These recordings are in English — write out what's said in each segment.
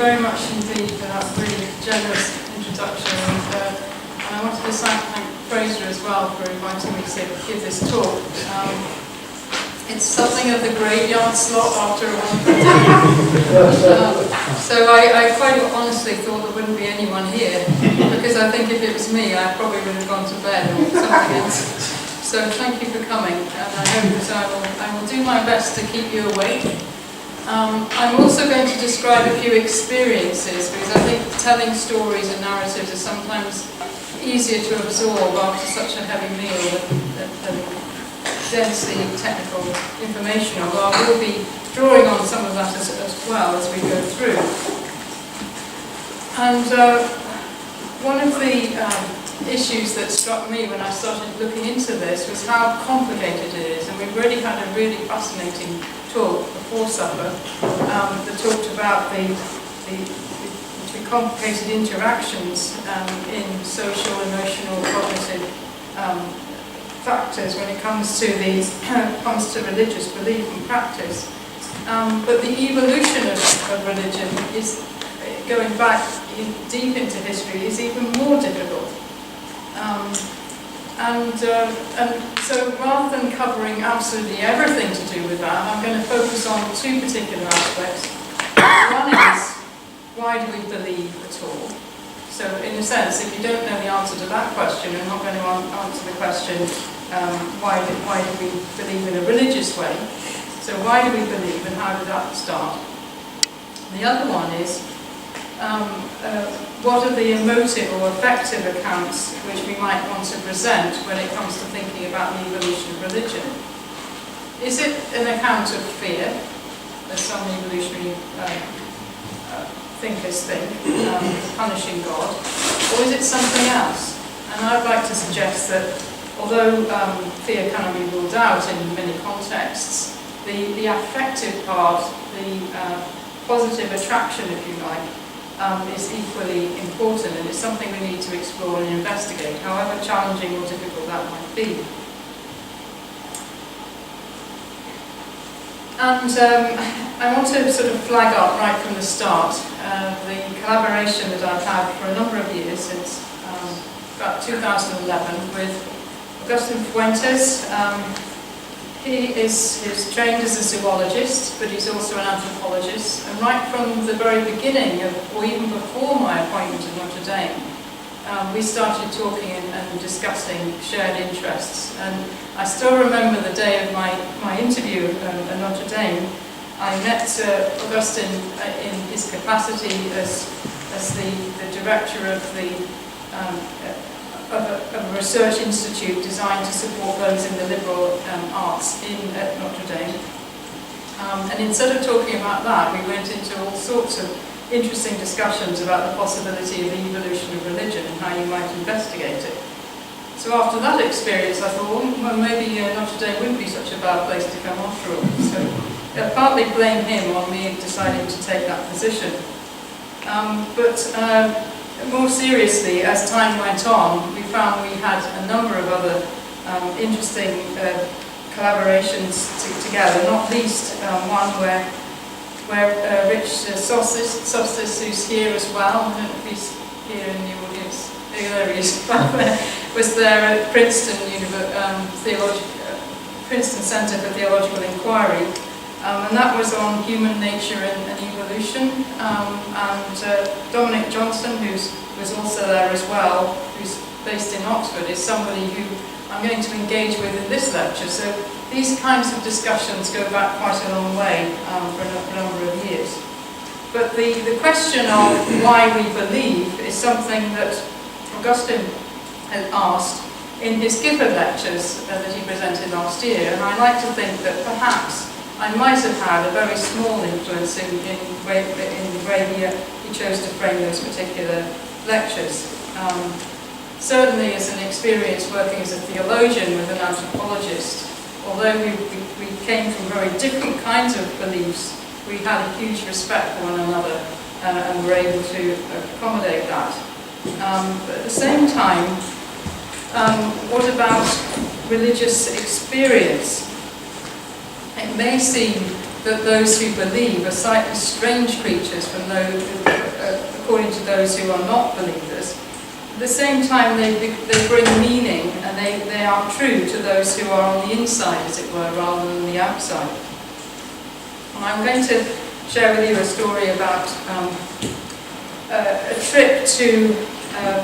very much indeed for that really generous introduction, and I wanted to thank Fraser as well for inviting me to give this talk. It's something of the graveyard slot after a wonderful day. So I quite honestly thought there wouldn't be anyone here, because I think if it was me, I probably would have gone to bed or something else. So thank you for coming, and I hope that I will do my best to keep you awake. I'm also going to describe a few experiences, because I think telling stories and narratives are sometimes easier to absorb after such a heavy meal than densely technical information, although I will be drawing on some of that as well as we go through. And one of the issues that struck me when I started looking into this was how complicated it is, and we've already had a really fascinating talk before supper that talked about the complicated interactions in social, emotional, cognitive factors when it comes to religious belief and practice. But the evolution of religion is going back deep into history is even more difficult. And so rather than covering absolutely everything to do with that, I'm going to focus on two particular aspects. One is, why do we believe at all? So in a sense, if you don't know the answer to that question, you're not going to answer the question, why do we believe in a religious way? So why do we believe, and how did that start? The other one is, what are the emotive or affective accounts which we might want to present when it comes to thinking about the evolution of religion? Is it an account of fear, as some evolutionary thinkers think, punishing God, or is it something else? And I'd like to suggest that although fear cannot be ruled out in many contexts, the affective part, the positive attraction, if you like, is equally important, and it's something we need to explore and investigate, however challenging or difficult that might be. And I want to sort of flag up right from the start the collaboration that I've had for a number of years, since about 2011, with Agustin Fuentes. He's trained as a zoologist, but he's also an anthropologist. And right from the very beginning, or even before my appointment at Notre Dame, we started talking and discussing shared interests. And I still remember the day of my interview at Notre Dame. I met Agustin in his capacity as the director of a research institute designed to support those in the liberal arts at Notre Dame. And instead of talking about that, we went into all sorts of interesting discussions about the possibility of the evolution of religion and how you might investigate it. So after that experience, I thought, well, maybe Notre Dame wouldn't be such a bad place to come after all. So I partly blame him on me deciding to take that position. But more seriously, as time went on, we found we had a number of other interesting collaborations together, not least one where Rich Sostis, who's here as well, I don't know if he's here in the audience, there he is, was there at Princeton Princeton Center for Theological Inquiry. And that was on human nature and evolution. And Dominic Johnson, who was also there as well, who's based in Oxford, is somebody who I'm going to engage with in this lecture. So these kinds of discussions go back quite a long way for a number of years. But the question of why we believe is something that Augustine had asked in his Gifford lectures that he presented last year. And I like to think that perhaps I might have had a very small influence in the way he chose to frame those particular lectures. Certainly as an experience working as a theologian with an anthropologist, although we came from very different kinds of beliefs, we had a huge respect for one another and were able to accommodate that. But at the same time, what about religious experience? It may seem that those who believe are slightly strange creatures from those, according to those who are not believers. At the same time, they bring meaning, and they are true to those who are on the inside, as it were, rather than the outside. And I'm going to share with you a story about a trip to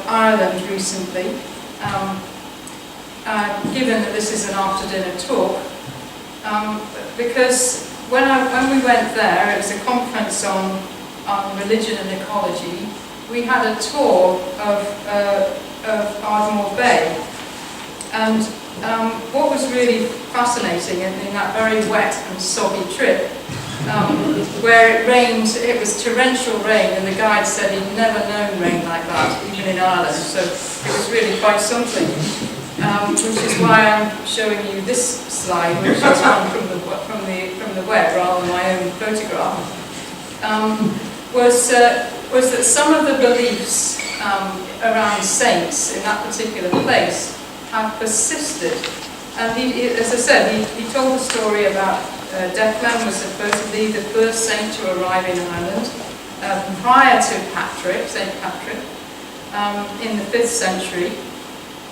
Ireland recently, given that this is an after-dinner talk, because when we went there, it was a conference on religion and ecology. We had a tour of Ardmore Bay, and what was really fascinating in that very wet and soggy trip, where it rained, it was torrential rain, and the guide said he'd never known rain like that, even in Ireland, so it was really quite something. Which is why I'm showing you this slide, which is one from the web rather than my own photograph. Was that some of the beliefs around saints in that particular place have persisted. And he, as I said, he told the story about Declan was supposedly the first saint to arrive in Ireland prior to St. Patrick, in the 5th century.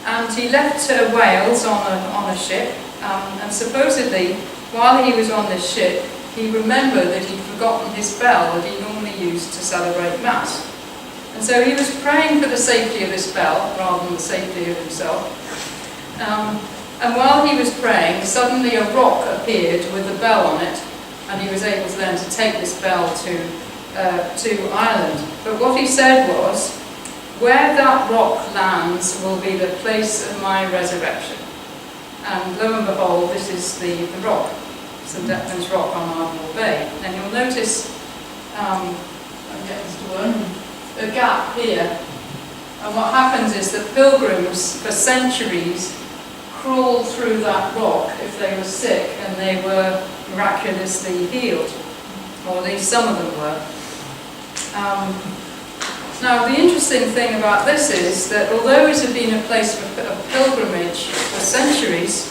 And he left Wales on a ship, and supposedly, while he was on this ship, he remembered that he'd forgotten his bell that he normally used to celebrate Mass. And so he was praying for the safety of this bell, rather than the safety of himself. And while he was praying, suddenly a rock appeared with a bell on it, and he was able to then to take this bell to Ireland. But what he said was, "Where that rock lands will be the place of my resurrection." And lo and behold, this is the rock, St. Declan's Rock on Ardmore Bay. And you'll notice, I'll get this to work, a gap here. And what happens is that pilgrims for centuries crawled through that rock if they were sick, and they were miraculously healed, or at least some of them were. Now, the interesting thing about this is that although it had been a place of pilgrimage for centuries,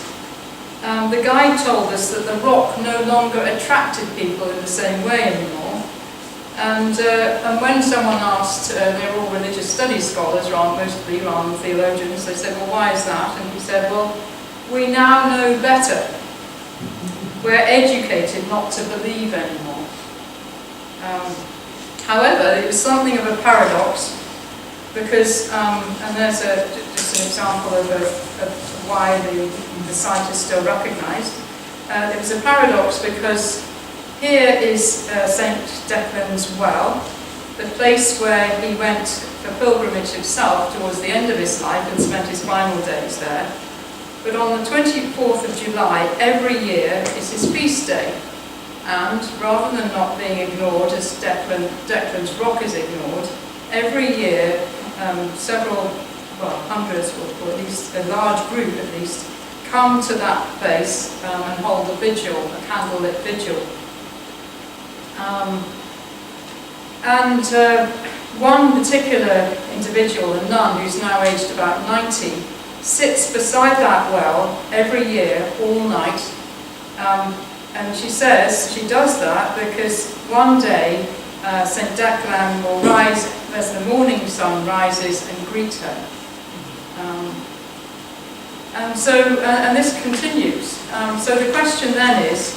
the guide told us that the rock no longer attracted people in the same way anymore. And when someone asked, they were all religious studies scholars, mostly rather than theologians, they said, "Well, why is that?" And he said, "Well, we now know better. We're educated not to believe anymore." However, it was something of a paradox, because, and there's just an example of why the site is still recognised. It was a paradox because here is St. Declan's Well, the place where he went for pilgrimage himself towards the end of his life and spent his final days there. But on the 24th of July every year is his feast day. And rather than not being ignored, as Declan's Rock is ignored, every year several, hundreds, or at least a large group at least, come to that place and hold a vigil, a candlelit vigil. One particular individual, a nun who's now aged about 90, sits beside that well every year, all night. And she says she does that because one day St. Declan will rise as the morning sun rises and greet her. And this continues. So the question then is,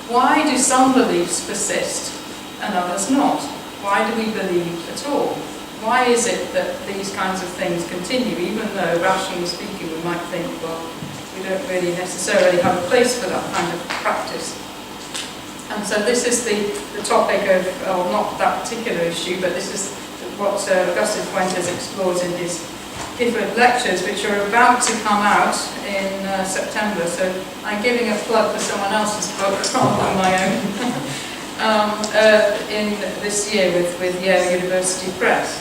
why do some beliefs persist and others not? Why do we believe at all? Why is it that these kinds of things continue, even though, rationally speaking, we might think, well, we don't really necessarily have a place for that kind of practice. And so this is the topic of, well, not that particular issue, but this is what Augustin Fuentes explores in his Gifford lectures, which are about to come out in September. So I'm giving a plug for someone else's book rather than my own. In this year with Yale University Press.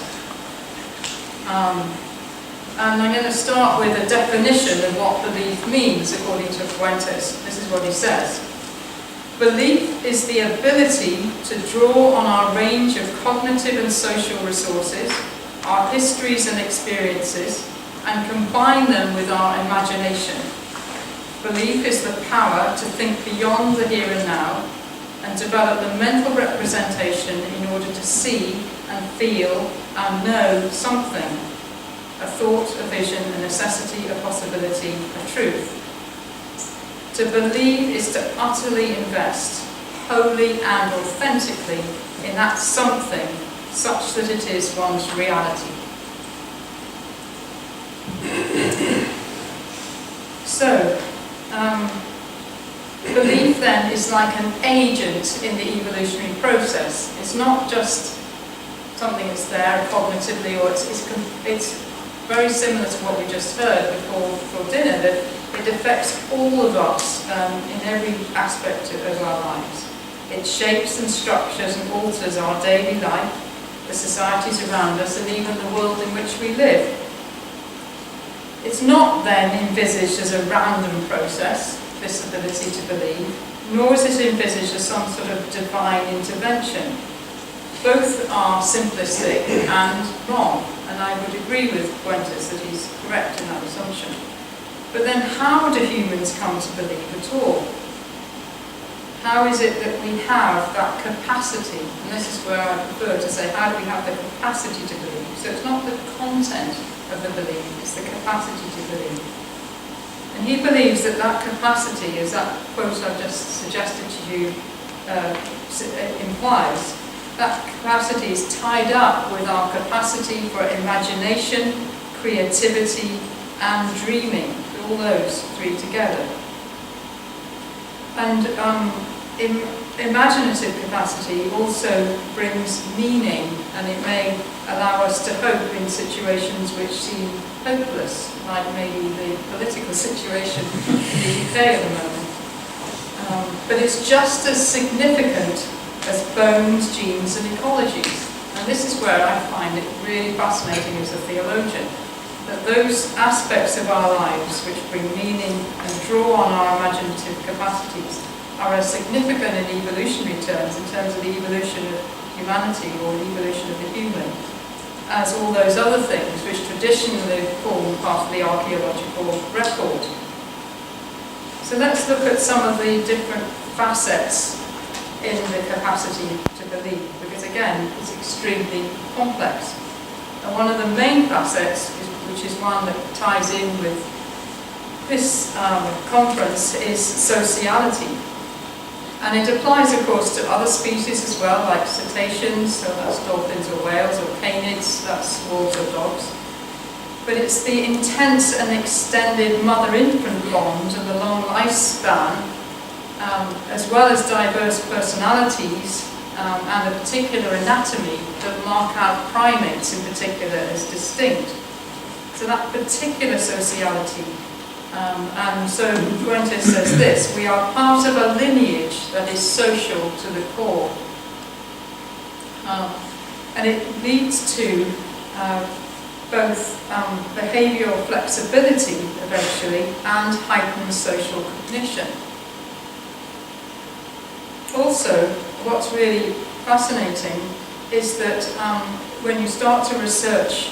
And I'm going to start with a definition of what belief means according to Fuentes. This is what he says. Belief is the ability to draw on our range of cognitive and social resources, our histories and experiences, and combine them with our imagination. Belief is the power to think beyond the here and now, and develop the mental representation in order to see and feel and know something, a thought, a vision, a necessity, a possibility, a truth. To believe is to utterly invest, wholly and authentically, in that something, such that it is one's reality. So, belief then is like an agent in the evolutionary process. It's not just something that's there cognitively, or it's very similar to what we just heard before dinner, that it affects all of us in every aspect of our lives. It shapes and structures and alters our daily life, the societies around us, and even the world in which we live. It's not then envisaged as a random process, this ability to believe, nor is it envisaged as some sort of divine intervention. Both are simplistic and wrong, and I would agree with Fuentes that he's correct in that assumption. But then how do humans come to believe at all? How is it that we have that capacity? And this is where I prefer to say, how do we have the capacity to believe? So it's not the content of the belief, it's the capacity to believe. And he believes that that capacity, as that quote I've just suggested to you implies, that capacity is tied up with our capacity for imagination, creativity, and dreaming, all those three together. And imaginative capacity also brings meaning, and it may allow us to hope in situations which seem hopeless, like maybe the political situation in the UK at the moment. But it's just as significant as bones, genes, and ecologies. And this is where I find it really fascinating as a theologian, that those aspects of our lives which bring meaning and draw on our imaginative capacities are as significant in evolutionary terms, in terms of the evolution of humanity or the evolution of the human, as all those other things which traditionally form part of the archaeological record. So let's look at some of the different facets in the capacity to believe, because again, it's extremely complex. And one of the main facets, which is one that ties in with this conference, is sociality. And it applies, of course, to other species as well, like cetaceans, so that's dolphins or whales, or canids, that's wolves or dogs. But it's the intense and extended mother-infant bond and the long lifespan, as well as diverse personalities and a particular anatomy that mark out primates in particular as distinct. So that particular sociality, and so Fuentes says this: we are part of a lineage that is social to the core. And it leads to both behavioural flexibility eventually and heightened social cognition. Also, what's really fascinating is that when you start to research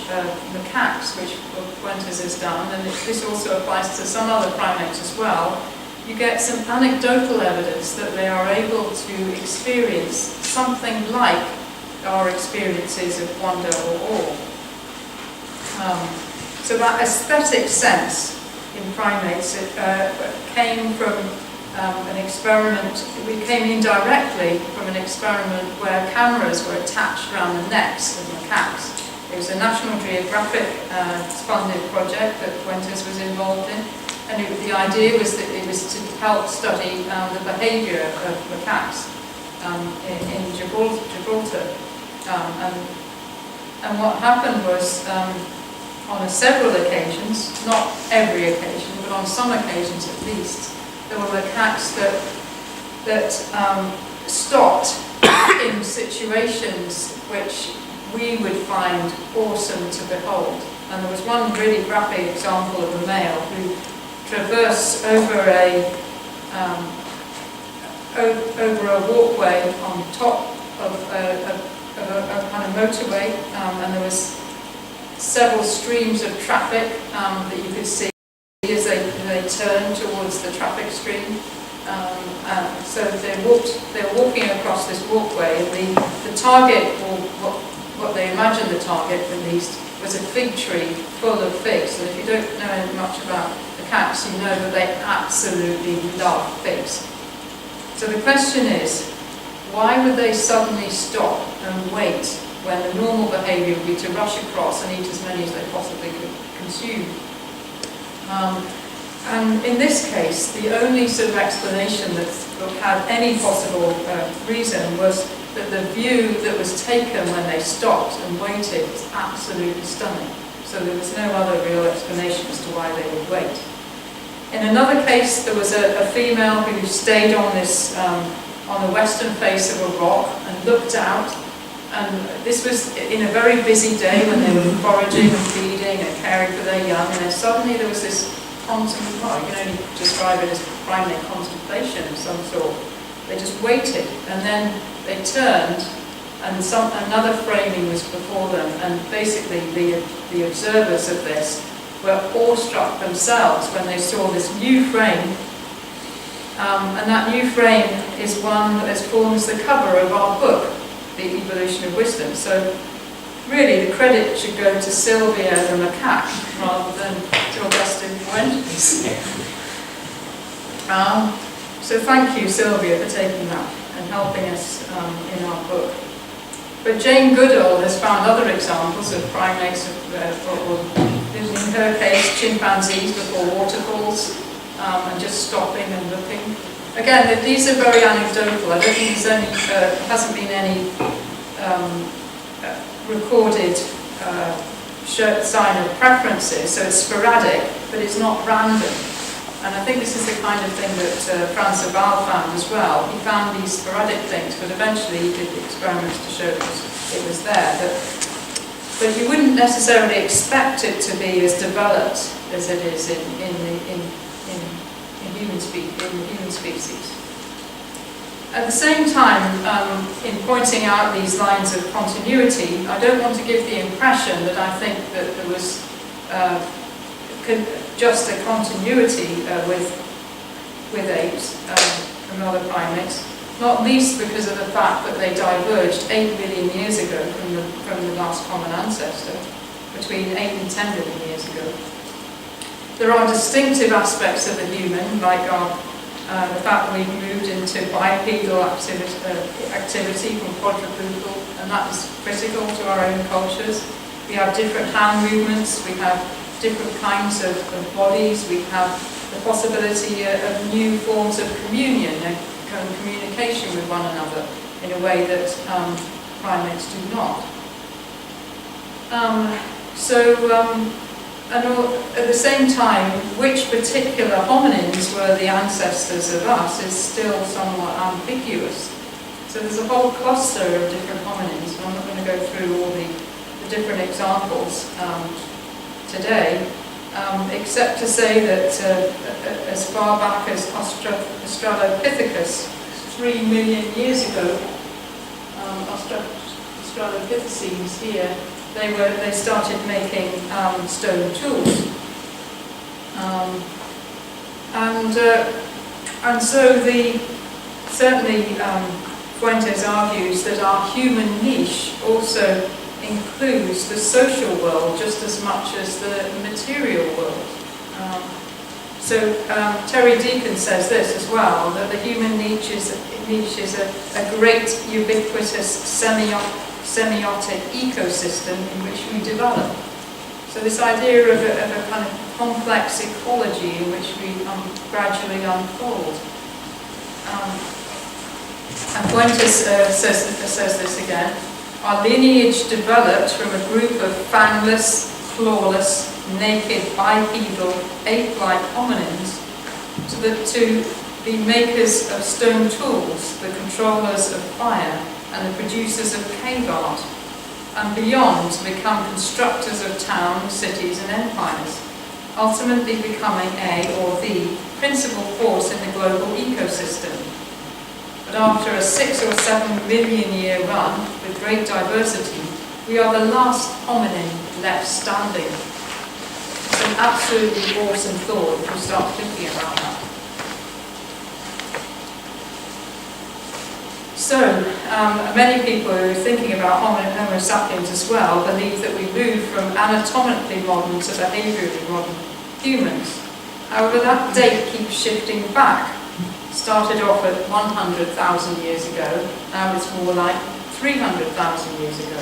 macaques, which Fuentes has done, and this also applies to some other primates as well, you get some anecdotal evidence that they are able to experience something like our experiences of wonder or awe. So that aesthetic sense in primates came from an experiment. We came indirectly from an experiment where cameras were attached around the necks of macaques. It was a National Geographic funded project that Fuentes was involved in, and the idea was that it was to help study the behaviour of macaques in Gibraltar. And what happened was, on several occasions, not every occasion, but on some occasions at least, there were macaques that stopped in situations which we would find awesome to behold. And there was one really graphic example of a male who traversed over a walkway on top of a kind of motorway, and there was several streams of traffic that you could see as they turned towards the traffic stream, So they were walking across this walkway, and the target, or what they imagined the target at least, was a fig tree full of figs. And if you don't know much about the cats, you know that they absolutely love figs. So the question is, why would they suddenly stop and wait when the normal behaviour would be to rush across and eat as many as they possibly could consume? And in this case, the only sort of explanation that had any possible reason was that the view that was taken when they stopped and waited was absolutely stunning. So there was no other real explanation as to why they would wait. In another case, there was a female who stayed on this on the western face of a rock and looked out. And this was in a very busy day when they were foraging and feeding and caring for their young. And then suddenly there was this well, you can only describe it as primate contemplation of some sort. They just waited, and then they turned, and another framing was before them, and basically the observers of this were awestruck themselves when they saw this new frame, and that new frame is one that forms the cover of our book, The Evolution of Wisdom. So really, the credit should go to Celia the macaque rather than to Augustine Fuentes. So thank you, Celia, for taking that and helping us in our book. But Jane Goodall has found other examples of primates, in her case, chimpanzees before waterfalls, and just stopping and looking. Again, these are very anecdotal. I don't think there hasn't been any recorded sign of preferences, so it's sporadic, but it's not random. And I think this is the kind of thing that Franz Sabal found as well. He found these sporadic things, but eventually he did the experiments to show it was there. But you wouldn't necessarily expect it to be as developed as it is in human species. At the same time, in pointing out these lines of continuity, I don't want to give the impression that I think that there was just a continuity with apes from other primates, not least because of the fact that they diverged 8 million years ago from the last common ancestor, between 8 and 10 million years ago. There are distinctive aspects of the human, like the fact that we've moved into bipedal activity from quadrupedal, and that is critical to our own cultures. We have different hand movements, we have different kinds of bodies, we have the possibility of new forms of communion and communication with one another in a way that primates do not. And at the same time, which particular hominins were the ancestors of us is still somewhat ambiguous. So there's a whole cluster of different hominins, and I'm not going to go through all the different examples today, except to say that as far back as Australopithecus, 3 million years ago, Australopithecines here, they started making stone tools, and so certainly Fuentes argues that our human niche also includes the social world just as much as the material world. Terry Deacon says this as well, that the human niche is a great ubiquitous semiotic ecosystem in which we develop. So this idea of a kind of complex ecology in which we gradually unfold. And Fuentes says this again. Our lineage developed from a group of fangless, clawless, naked, bipedal, ape-like hominins to the makers of stone tools, the controllers of fire, and the producers of cave art, and beyond to become constructors of towns, cities, and empires, ultimately becoming the principal force in the global ecosystem. But after a 6 or 7 million year run with great diversity, we are the last hominin left standing. It's an absolutely awesome thought if you start thinking about that. So, many people who are thinking about Homo sapiens as well believe that we moved from anatomically modern to behaviourally modern humans. However, that date keeps shifting back. Started off at 100,000 years ago, now it's more like 300,000 years ago.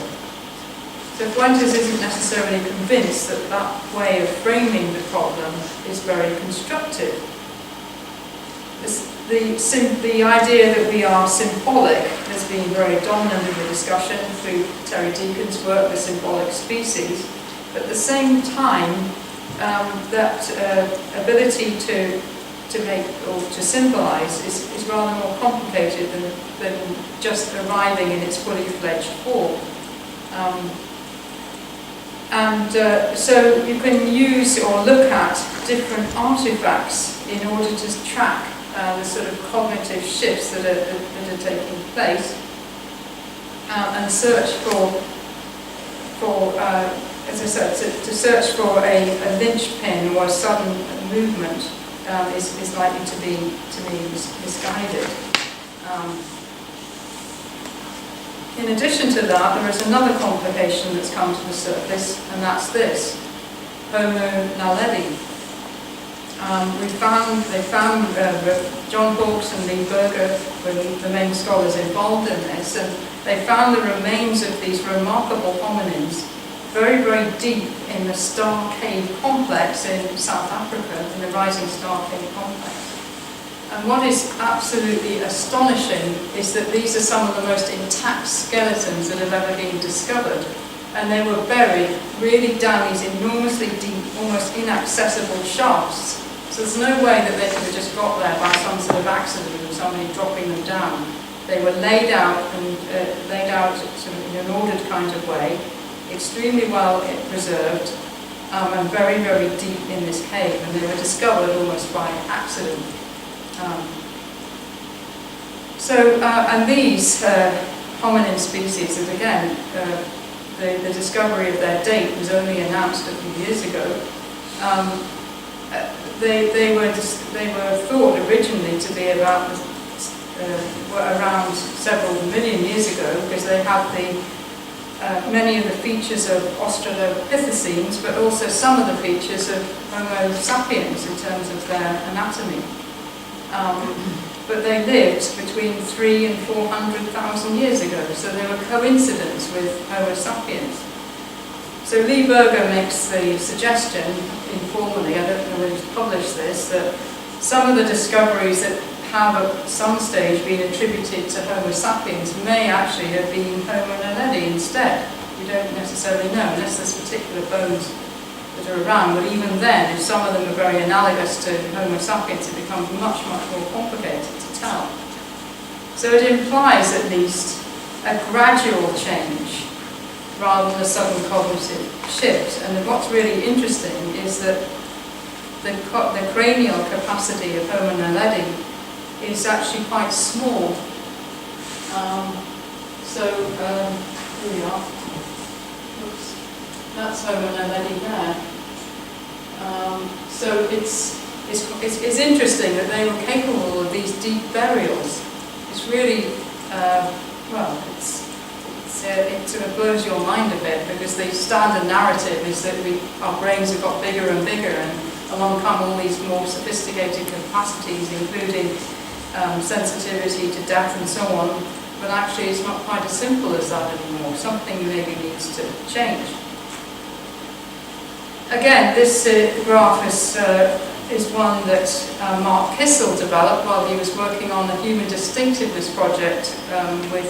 So Fuentes isn't necessarily convinced that that way of framing the problem is very constructive. The idea that we are symbolic has been very dominant in the discussion through Terry Deacon's work with symbolic species. But at the same time, that ability to make or to symbolize is rather more complicated than just arriving in its fully fledged form. So you can use or look at different artifacts in order to track the sort of cognitive shifts that are taking place, and search for as I said, to search for a linchpin or a sudden movement is likely to be misguided. In addition to that, there is another complication that's come to the surface, and that's this: Homo naledi. They found John Hawkes and Lee Berger were the main scholars involved in this, and they found the remains of these remarkable hominins very, very deep in the Star Cave complex in South Africa, in the Rising Star Cave complex. And what is absolutely astonishing is that these are some of the most intact skeletons that have ever been discovered. And they were buried really down these enormously deep, almost inaccessible shafts. So there's no way that they could have just got there by some sort of accident or somebody dropping them down. They were laid out sort of in an ordered kind of way, extremely well preserved, and very, very deep in this cave. And they were discovered almost by accident. And these hominin species, and again, the discovery of their date was only announced a few years ago. They were thought originally to be about around several million years ago, because they had many of the features of Australopithecines, but also some of the features of Homo sapiens in terms of their anatomy. But they lived between 300,000 and 400,000 years ago, so they were coincidence with Homo sapiens. So Lee Berger makes the suggestion, informally, I don't know whether he's published this, that some of the discoveries that have at some stage been attributed to Homo sapiens may actually have been Homo naledi instead. We don't necessarily know, unless there's particular bones that are around, but even then, if some of them are very analogous to Homo sapiens, it becomes much, much more complicated to tell. So it implies at least a gradual change rather than a sudden cognitive shift. And what's really interesting is that the cranial capacity of Homo naledi is actually quite small. Here we are. Oops. That's Homo naledi there. So it's interesting that they were capable of these deep burials. It's really it sort of blows your mind a bit, because the standard narrative is that our brains have got bigger and bigger, and along come all these more sophisticated capacities, including sensitivity to death and so on. But actually, it's not quite as simple as that anymore. Something maybe needs to change. Again, this graph is one that Mark Kissel developed while he was working on the Human Distinctiveness project with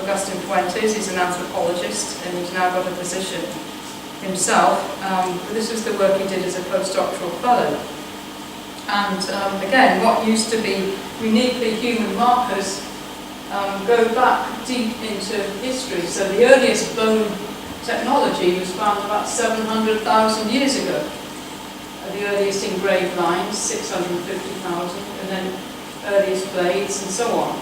Agustin Fuentes. He's an anthropologist, and he's now got a position himself. But this was the work he did as a postdoctoral fellow. And again, what used to be uniquely human markers go back deep into history. So the earliest bone technology was found about 700,000 years ago. The earliest engraved lines, 650,000, and then earliest blades, and so on.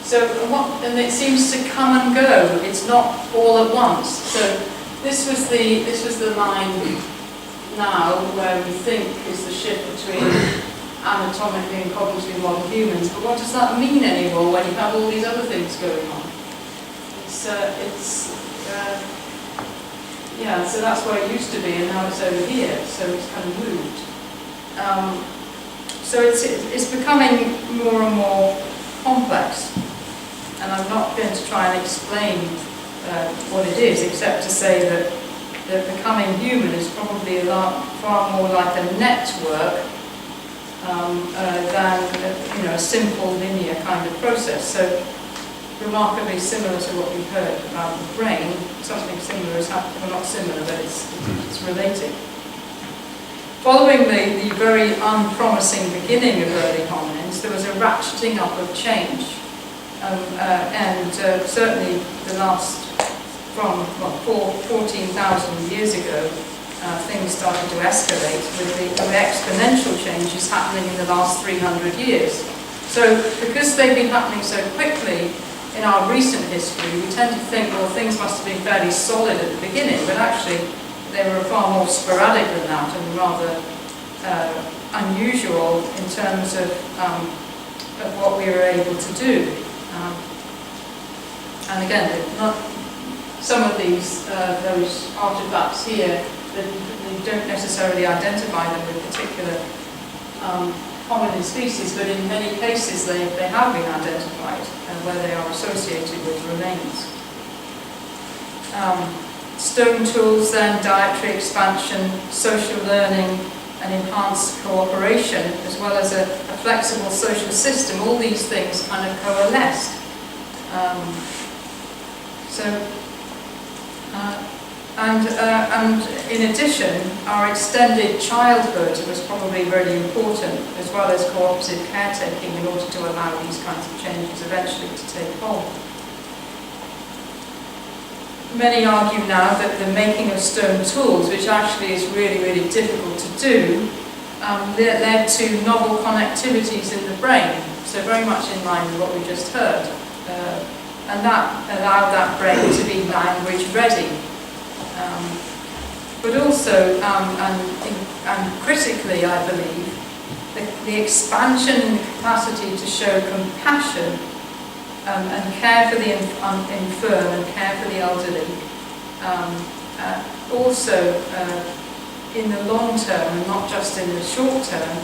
And it seems to come and go. It's not all at once. So this was the line now where we think is the shift between anatomically and cognitively modern humans, but what does that mean anymore when you have all these other things going on? Yeah, so that's where it used to be, and now it's over here, so it's kind of moved. So it's becoming more and more complex, and I'm not going to try and explain what it is, except to say that becoming human is probably far more like a network than a simple linear kind of process. So remarkably similar to what we heard about the brain, something similar is happening, well, not similar, but it's related. Following the very unpromising beginning of early hominins, there was a ratcheting up of change, and certainly the last, from 14,000 years ago, things started to escalate with the exponential changes happening in the last 300 years. So because they've been happening so quickly in our recent history, we tend to think, well, things must have been fairly solid at the beginning, but actually they were far more sporadic than that and rather unusual in terms of what we were able to do. And again, some of those artifacts here, they don't necessarily identify them with particular hominid species, but in many cases they have been identified where they are associated with remains. Stone tools then, dietary expansion, social learning, and enhanced cooperation, as well as a flexible social system, all these things kind of coalesced. And in addition, our extended childhood was probably really important, as well as cooperative caretaking, in order to allow these kinds of changes eventually to take hold. Many argue now that the making of stone tools, which actually is really, really difficult to do, led to novel connectivities in the brain, so very much in line with what we just heard. And that allowed that brain to be language ready. But also, and critically, I believe, the expansion in the capacity to show compassion and care for the infirm and care for the elderly, also in the long term and not just in the short term,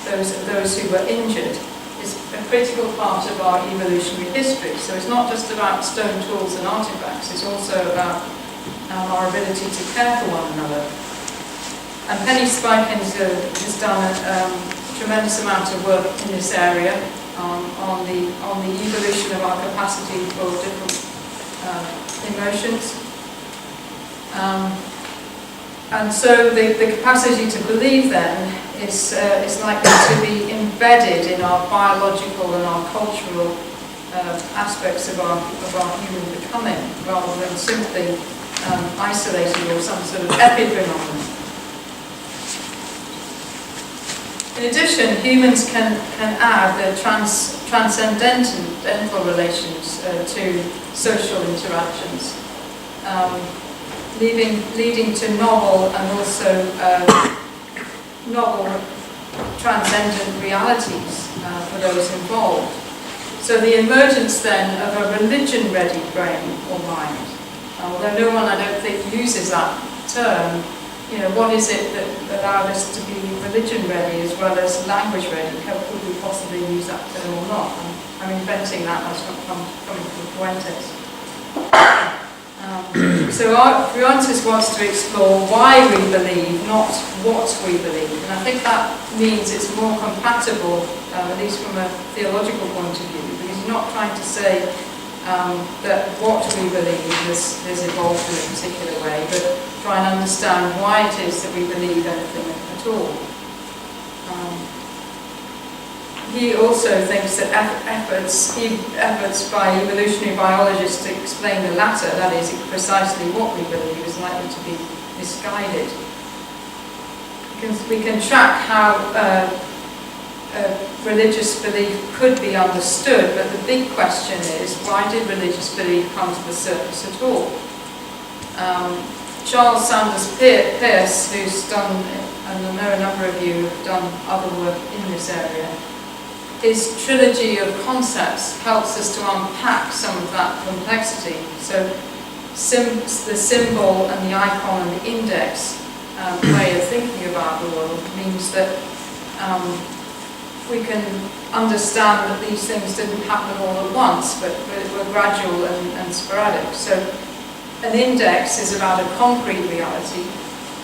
those who were injured, is a critical part of our evolutionary history. So it's not just about stone tools and artifacts, it's also about our ability to care for one another. And Penny Spikins has done a tremendous amount of work in this area on the evolution of our capacity for different emotions. And so the capacity to believe then is likely to be embedded in our biological and our cultural aspects of our human becoming, rather than simply isolated or some sort of epiphenomenon. In addition, humans can add the transcendental relations to social interactions, leading to novel and also novel transcendent realities for those involved. So the emergence then of a religion-ready brain or mind, although no one, I don't think, uses that term. What is it that allowed us to be religion-ready as well as language-ready? Could we possibly use that term or not? I'm inventing that, that's not coming from Fuentes. So Fuentes wants to explore why we believe, not what we believe. And I think that means it's more compatible, at least from a theological point of view, because he's not trying to say that what we believe has evolved in a particular way, but try and understand why it is that we believe anything at all. He also thinks that efforts by evolutionary biologists to explain the latter, that is, precisely what we believe, is likely to be misguided. We can track how religious belief could be understood, but the big question is, why did religious belief come to the surface at all? Charles Sanders Peirce, who's done, and I know a number of you have done other work in this area, his trilogy of concepts helps us to unpack some of that complexity. So the symbol and the icon and the index way of thinking about the world means that we can understand that these things didn't happen all at once, but were gradual and sporadic. So an index is about a concrete reality.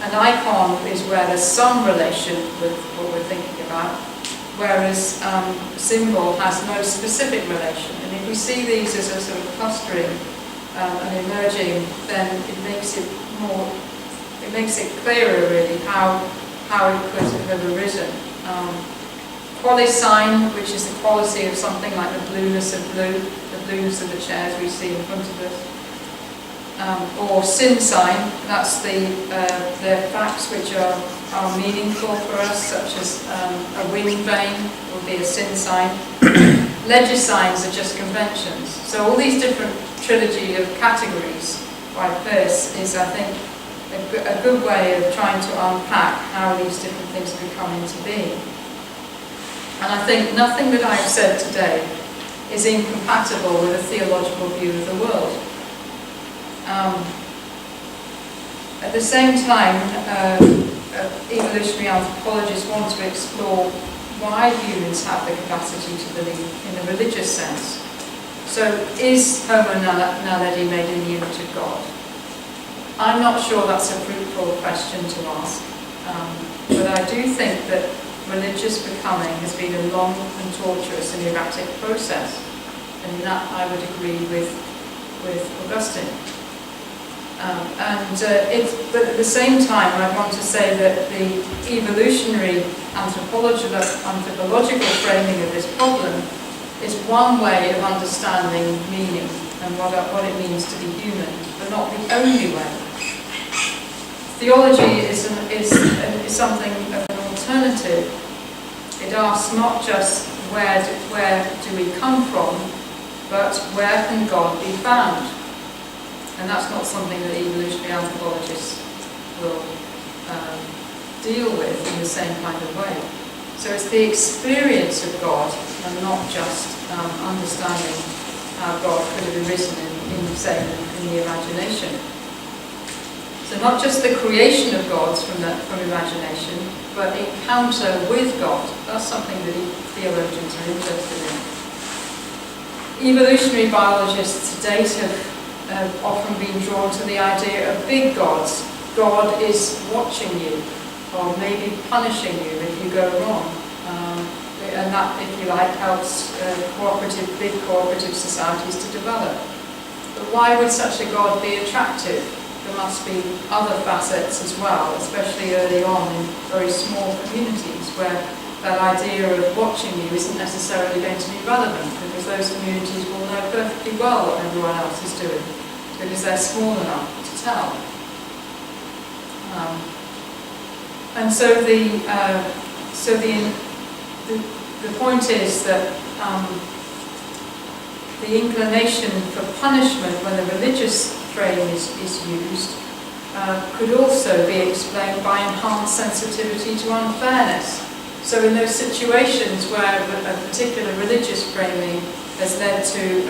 An icon is where there's some relation with what we're thinking about, whereas symbol has no specific relation. And if we see these as a sort of clustering and emerging, then it makes it clearer really how it could have arisen. Quali-sign, which is the quality of something like the blueness of blue, the blueness of the chairs we see in front of us. Or sin sign, that's the facts which are meaningful for us, such as a wind vane will be a sin sign. Legisigns are just conventions. So all these different trilogy of categories by Peirce is, I think, a good way of trying to unpack how these different things could come into being. And I think nothing that I've said today is incompatible with a theological view of the world. At the same time, evolutionary anthropologists want to explore why humans have the capacity to believe in a religious sense. So, is Homo naledi made in the image of God? I'm not sure that's a fruitful question to ask, but I do think that religious becoming has been a long and tortuous and erratic process, and in that I would agree with Augustine. But at the same time, I want to say that the evolutionary anthropological framing of this problem is one way of understanding meaning and what it means to be human, but not the only way. Theology is something of an alternative. It asks not just where do we come from, but where can God be found? And that's not something that evolutionary anthropologists will deal with in the same kind of way. So it's the experience of God and not just understanding how God could have arisen in the imagination. So not just the creation of gods from imagination, but encounter with God. That's something that theologians are interested in. Evolutionary biologists to date have often been drawn to the idea of big gods. God is watching you, or maybe punishing you if you go wrong. And that, if you like, helps big cooperative societies to develop. But why would such a God be attractive? There must be other facets as well, especially early on in very small communities where that idea of watching you isn't necessarily going to be relevant, because those communities will know perfectly well what everyone else is doing, because they're small enough to tell. And so the point is that the inclination for punishment when the religious frame is used could also be explained by enhanced sensitivity to unfairness. So in those situations where a particular religious framing has led to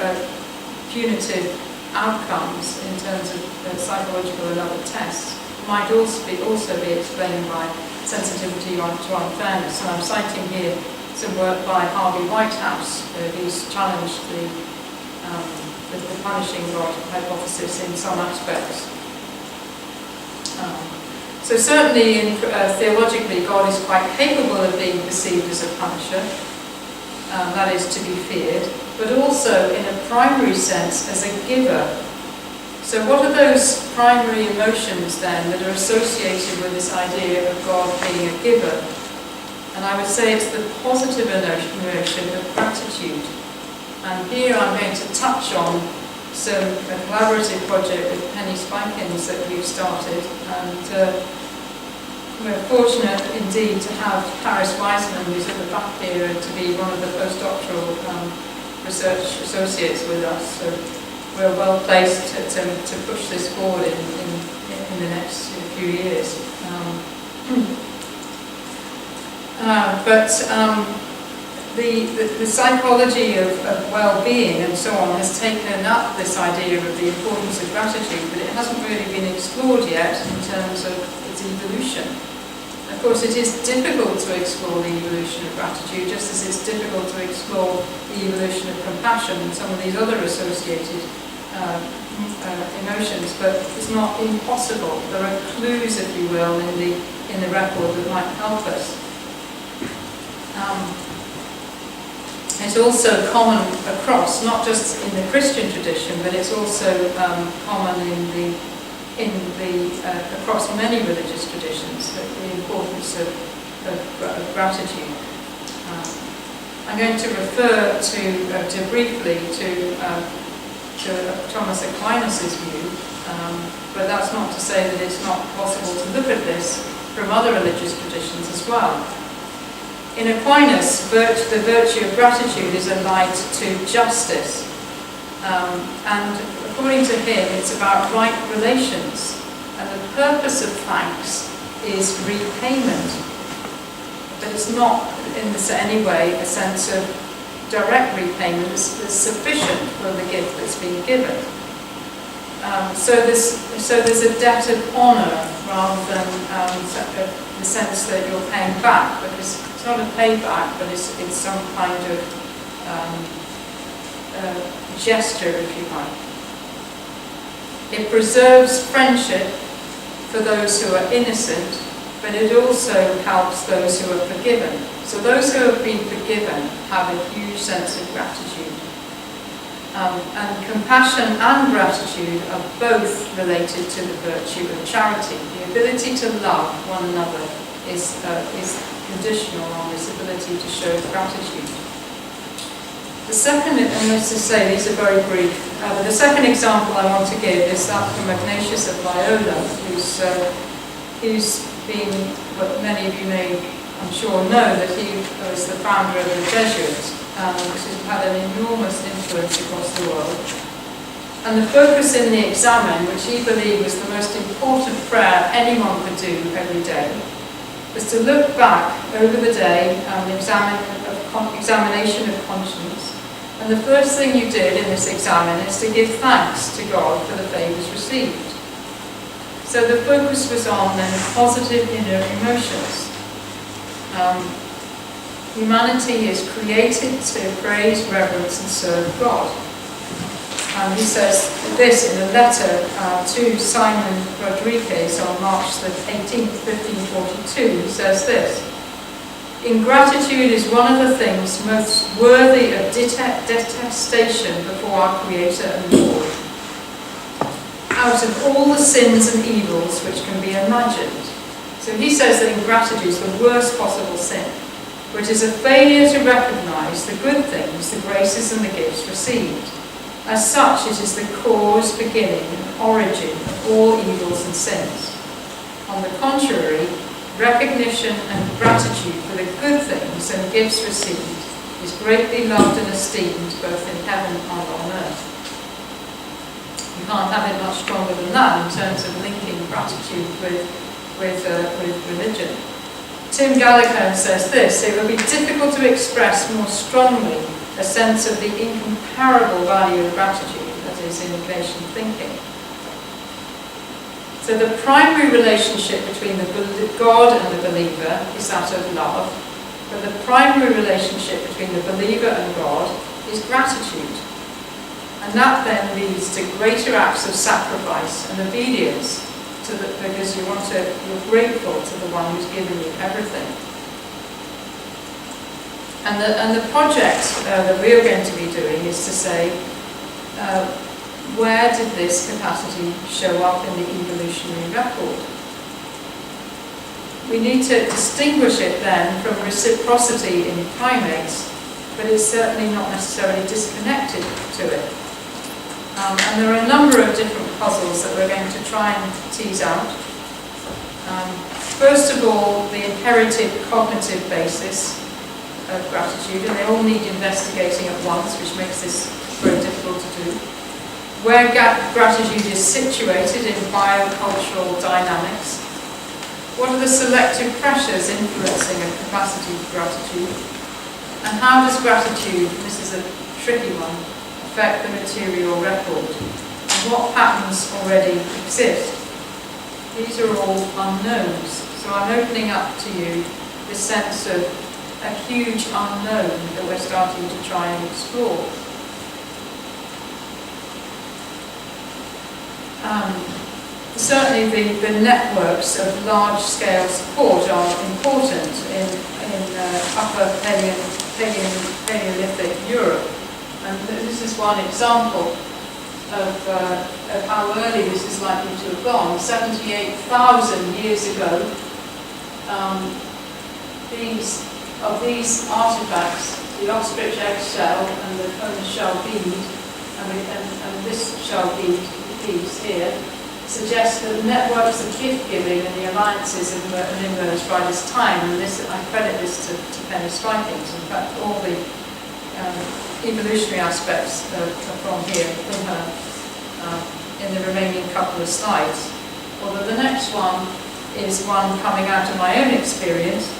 punitive outcomes in terms of psychological and other tests, might also be explained by sensitivity to unfairness. And I'm citing here some work by Harvey Whitehouse, who's challenged the punishing God hypothesis in some aspects. So certainly, theologically, God is quite capable of being perceived as a punisher, that is to be feared, but also in a primary sense as a giver. So what are those primary emotions then that are associated with this idea of God being a giver? And I would say it's the positive emotion of gratitude. And here I'm going to touch on a collaborative project with Penny Spikins that we've started. And we're fortunate indeed to have Paris Wiseman, who's at the back here, to be one of the postdoctoral research associates with us. So we're well placed to push this forward in the next few years. But the psychology of well-being and so on has taken up this idea of the importance of gratitude, but it hasn't really been explored yet in terms of its evolution. Of course, it is difficult to explore the evolution of gratitude, just as it's difficult to explore the evolution of compassion and some of these other associated emotions, but it's not impossible. There are clues, if you will, in the record that might help us. It's also common across, not just in the Christian tradition, but it's also common across many religious traditions, the importance of gratitude. I'm going to refer to briefly to Thomas Aquinas' view, but that's not to say that it's not possible to look at this from other religious traditions as well. In Aquinas, the virtue of gratitude is allied to justice, and according to him, it's about right relations, and the purpose of thanks is repayment, but it's not in any way a sense of direct repayment that's sufficient for the gift that's been given. So there's a debt of honour rather than the sense that you're paying back, because it's not a payback, but it's some kind of gesture, if you like. It preserves friendship for those who are innocent, but it also helps those who are forgiven. So those who have been forgiven have a huge sense of gratitude. And compassion and gratitude are both related to the virtue of charity. The ability to love one another is conditional on this ability to show gratitude. The second, and let's just say these are very brief, but the second example I want to give is that from Ignatius of Loyola, who's been, what many of you may, I'm sure, know that he was the founder of the Jesuits, which has had an enormous influence across the world. And the focus in the Examen, which he believed was the most important prayer anyone could do every day, was to look back over the day, examination of conscience. And the first thing you did in this Examen is to give thanks to God for the favours received. So the focus was on then positive inner emotions. Humanity is created to praise, reverence and serve God. He says this in a letter to Simon Rodriguez on March the 18th, 1542. He says this: "Ingratitude is one of the things most worthy of detestation before our Creator and Lord. Out of all the sins and evils which can be imagined." So he says that ingratitude is the worst possible sin, which is a failure to recognise the good things, the graces and the gifts received. As such, it is the cause, beginning and origin of all evils and sins. On the contrary, recognition and gratitude for the good things and gifts received is greatly loved and esteemed both in heaven and on earth. You can't have it much stronger than that in terms of linking gratitude with religion. Tim Gallagher says this: "It would be difficult to express more strongly a sense of the incomparable value of gratitude, that is, in Ignatian thinking. So the primary relationship between God and the believer is that of love, but the primary relationship between the believer and God is gratitude. And that then leads to greater acts of sacrifice and obedience, because you're grateful to the one who's given you everything. And the project that we're going to be doing is to say, where did this capacity show up in the evolutionary record? We need to distinguish it then from reciprocity in primates, but it's certainly not necessarily disconnected to it. And there are a number of different puzzles that we're going to try and tease out. First of all, the inherited cognitive basis of gratitude, and they all need investigating at once, which makes this very difficult to do. where gratitude is situated in biocultural dynamics, what are the selective pressures influencing a capacity for gratitude, and how does gratitude, and this is a tricky one, affect the material record, and what patterns already exist? These are all unknowns, so I'm opening up to you this sense of a huge unknown that we're starting to try and explore. Certainly the networks of large-scale support are important in upper Paleolithic Europe. And this is one example of how early this is likely to have gone. 78,000 years ago, these artifacts, the ostrich eggshell and the conus shell bead, and this shell bead piece here, suggest that the networks of gift-giving and the alliances have emerged by this time, and I credit this to Penny Strikings. In fact, all the evolutionary aspects are from here, from her, in the remaining couple of slides. Although the next one is one coming out of my own experience.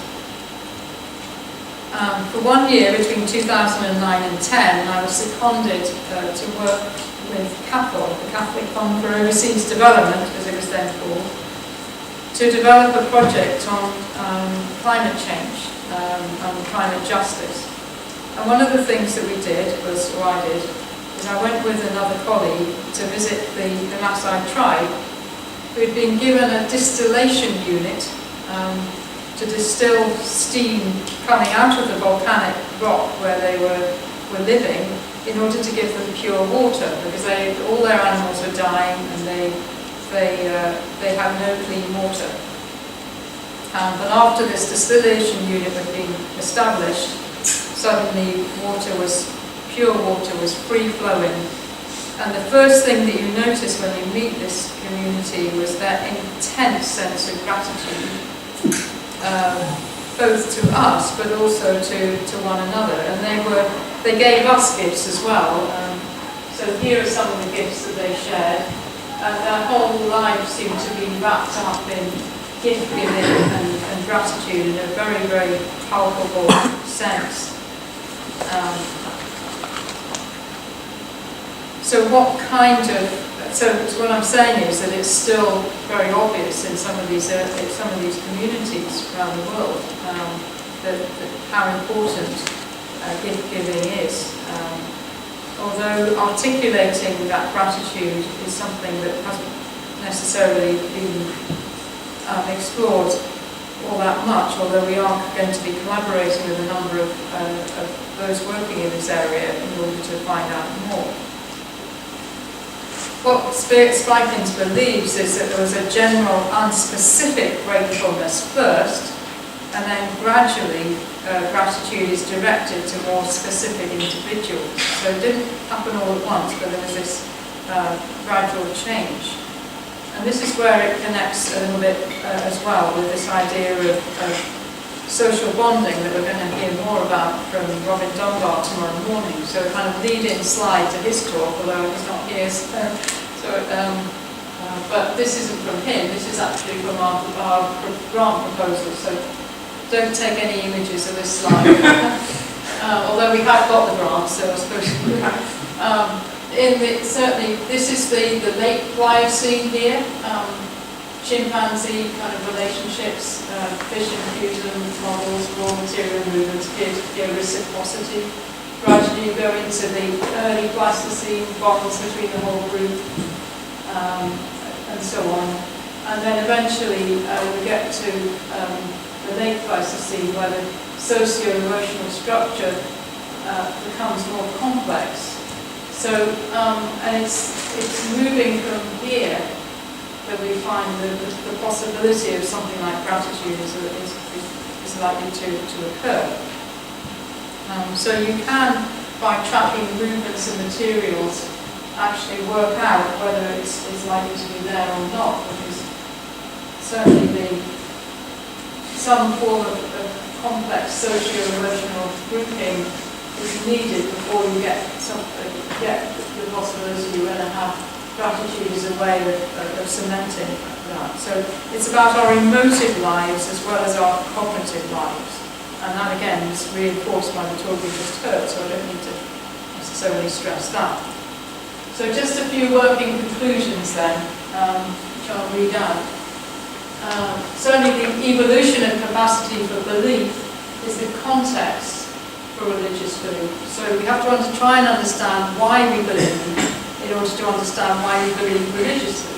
For 1 year, between 2009 and 10, I was seconded to work with CAPOL, the Catholic Fund for Overseas Development, as it was then called, to develop a project on climate change and climate justice. And one of the things that we did was, or I did, is I went with another colleague to visit the Maasai tribe, who had been given a distillation unit to distill steam coming out of the volcanic rock where they were living, in order to give them pure water, because all their animals were dying and they had no clean water. But after this distillation unit had been established, suddenly pure water was free-flowing. And the first thing that you notice when you meet this community was their intense sense of gratitude, both to us but also to one another. And they gave us gifts as well. So here are some of the gifts that they shared. And their whole lives seemed to be wrapped up in gift giving and gratitude in a very, very palpable sense. So what I'm saying is that it's still very obvious in some of these communities around the world that how important gift giving is. Although articulating that gratitude is something that hasn't necessarily been explored all that much, although we are going to be collaborating with a number of those working in this area in order to find out more. What Spikins believes is that there was a general unspecific gratefulness first, and then gradually gratitude is directed to more specific individuals. So it didn't happen all at once, but there was this gradual change. And this is where it connects a little bit as well with this idea of social bonding that we're going to hear more about from Robin Dunbar tomorrow morning. So a kind of lead-in slide to his talk, although he's not here. But this isn't from him, this is actually from our grant proposal. So don't take any images of this slide. Although we have got the grant, so I suppose certainly this is the late Pliocene here. Chimpanzee kind of relationships, fish infusion models, raw material movements, peer-to-peer reciprocity. Gradually you go into the early Pleistocene, bonds between the whole group, and so on. And then eventually we get to the late Pleistocene, where the socio-emotional structure becomes more complex. So, and it's moving from here that we find the possibility of something like gratitude is likely to occur. So you can, by tracking movements and materials, actually work out whether it's likely to be there or not, because certainly some form of complex socio-emotional grouping is needed before you get the possibility you're going to have gratitude as a way of cementing that. So it's about our emotive lives as well as our cognitive lives. And that again is reinforced by the talk we just heard, so I don't need to necessarily stress that. So just a few working conclusions then, which I'll read out. Certainly the evolution of capacity for belief is the context for religious belief. So we have to try and understand why we believe in order to understand why we believe religiously.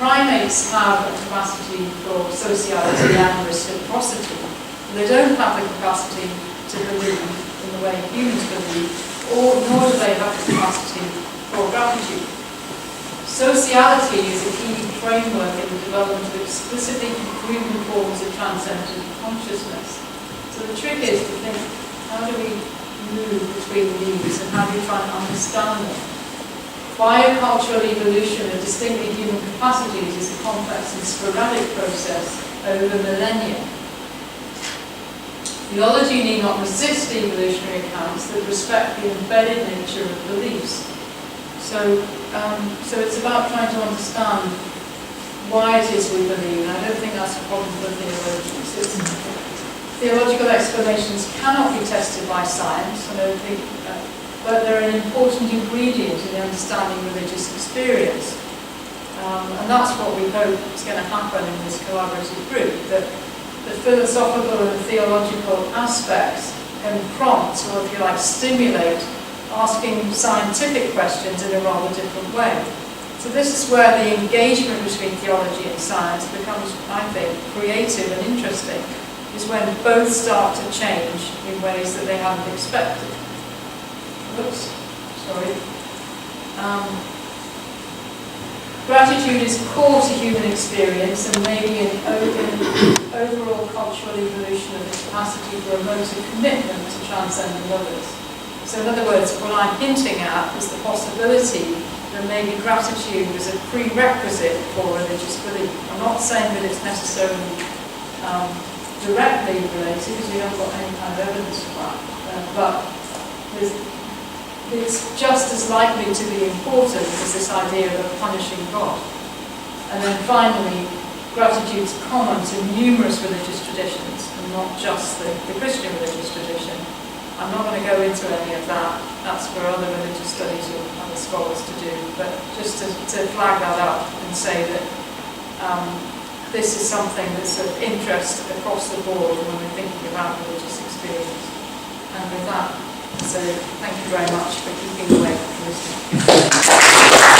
Primates have a capacity for sociality and reciprocity. They don't have the capacity to believe in the way humans believe, nor do they have the capacity for gratitude. Sociality is a key framework in the development of explicitly proven forms of transcendent consciousness. So the trick is to think, how do we move between these and how do we try and understand them? Biocultural evolution of distinctly human capacities is a complex and sporadic process over millennia. Theology need not resist evolutionary accounts that respect the embedded nature of beliefs. So it's about trying to understand why it is we believe, and I don't think that's a problem for theologians. Theological explanations cannot be tested by science, I don't think, but they're an important ingredient in the understanding religious experience. And that's what we hope is going to happen in this collaborative group, that the philosophical and theological aspects can prompt, or if you like, stimulate asking scientific questions in a rather different way. So this is where the engagement between theology and science becomes, I think, creative and interesting, is when both start to change in ways that they haven't expected. Oops, sorry. Gratitude is core to human experience and may be an overall cultural evolution of the capacity for emotive commitment to transcending others. So in other words, what I'm hinting at is the possibility that maybe gratitude is a prerequisite for religious belief. I'm not saying that it's necessarily directly related, because we haven't got any kind of evidence for that, but it's just as likely to be important as this idea of a punishing God. And then finally, gratitude is common to numerous religious traditions, and not just the Christian religious tradition. I'm not going to go into any of that. That's for other religious studies or other scholars to do. But just to flag that up and say that this is something that's of interest across the board when we're thinking about religious experience. And with that, so thank you very much for keeping awake and listening.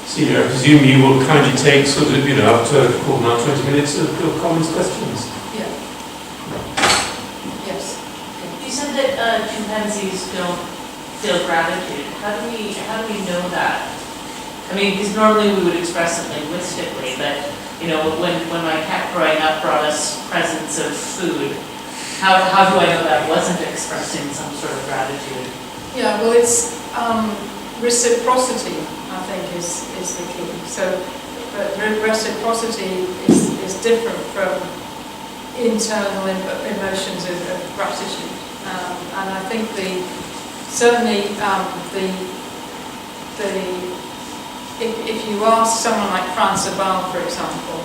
Celia, I presume you will kindly take sort of, up to now 20 minutes of comments, questions. Yeah. Yes. You said that chimpanzees don't feel gratitude. How do we know that? I mean, because normally we would express it linguistically, but when my cat growing up brought us presents of food, how do I know that wasn't expressing some sort of gratitude? Yeah, well, it's reciprocity, I think, is the key. So, but reciprocity is different from internal emotions of gratitude, and I think certainly if you ask someone like Franz Abal, for example,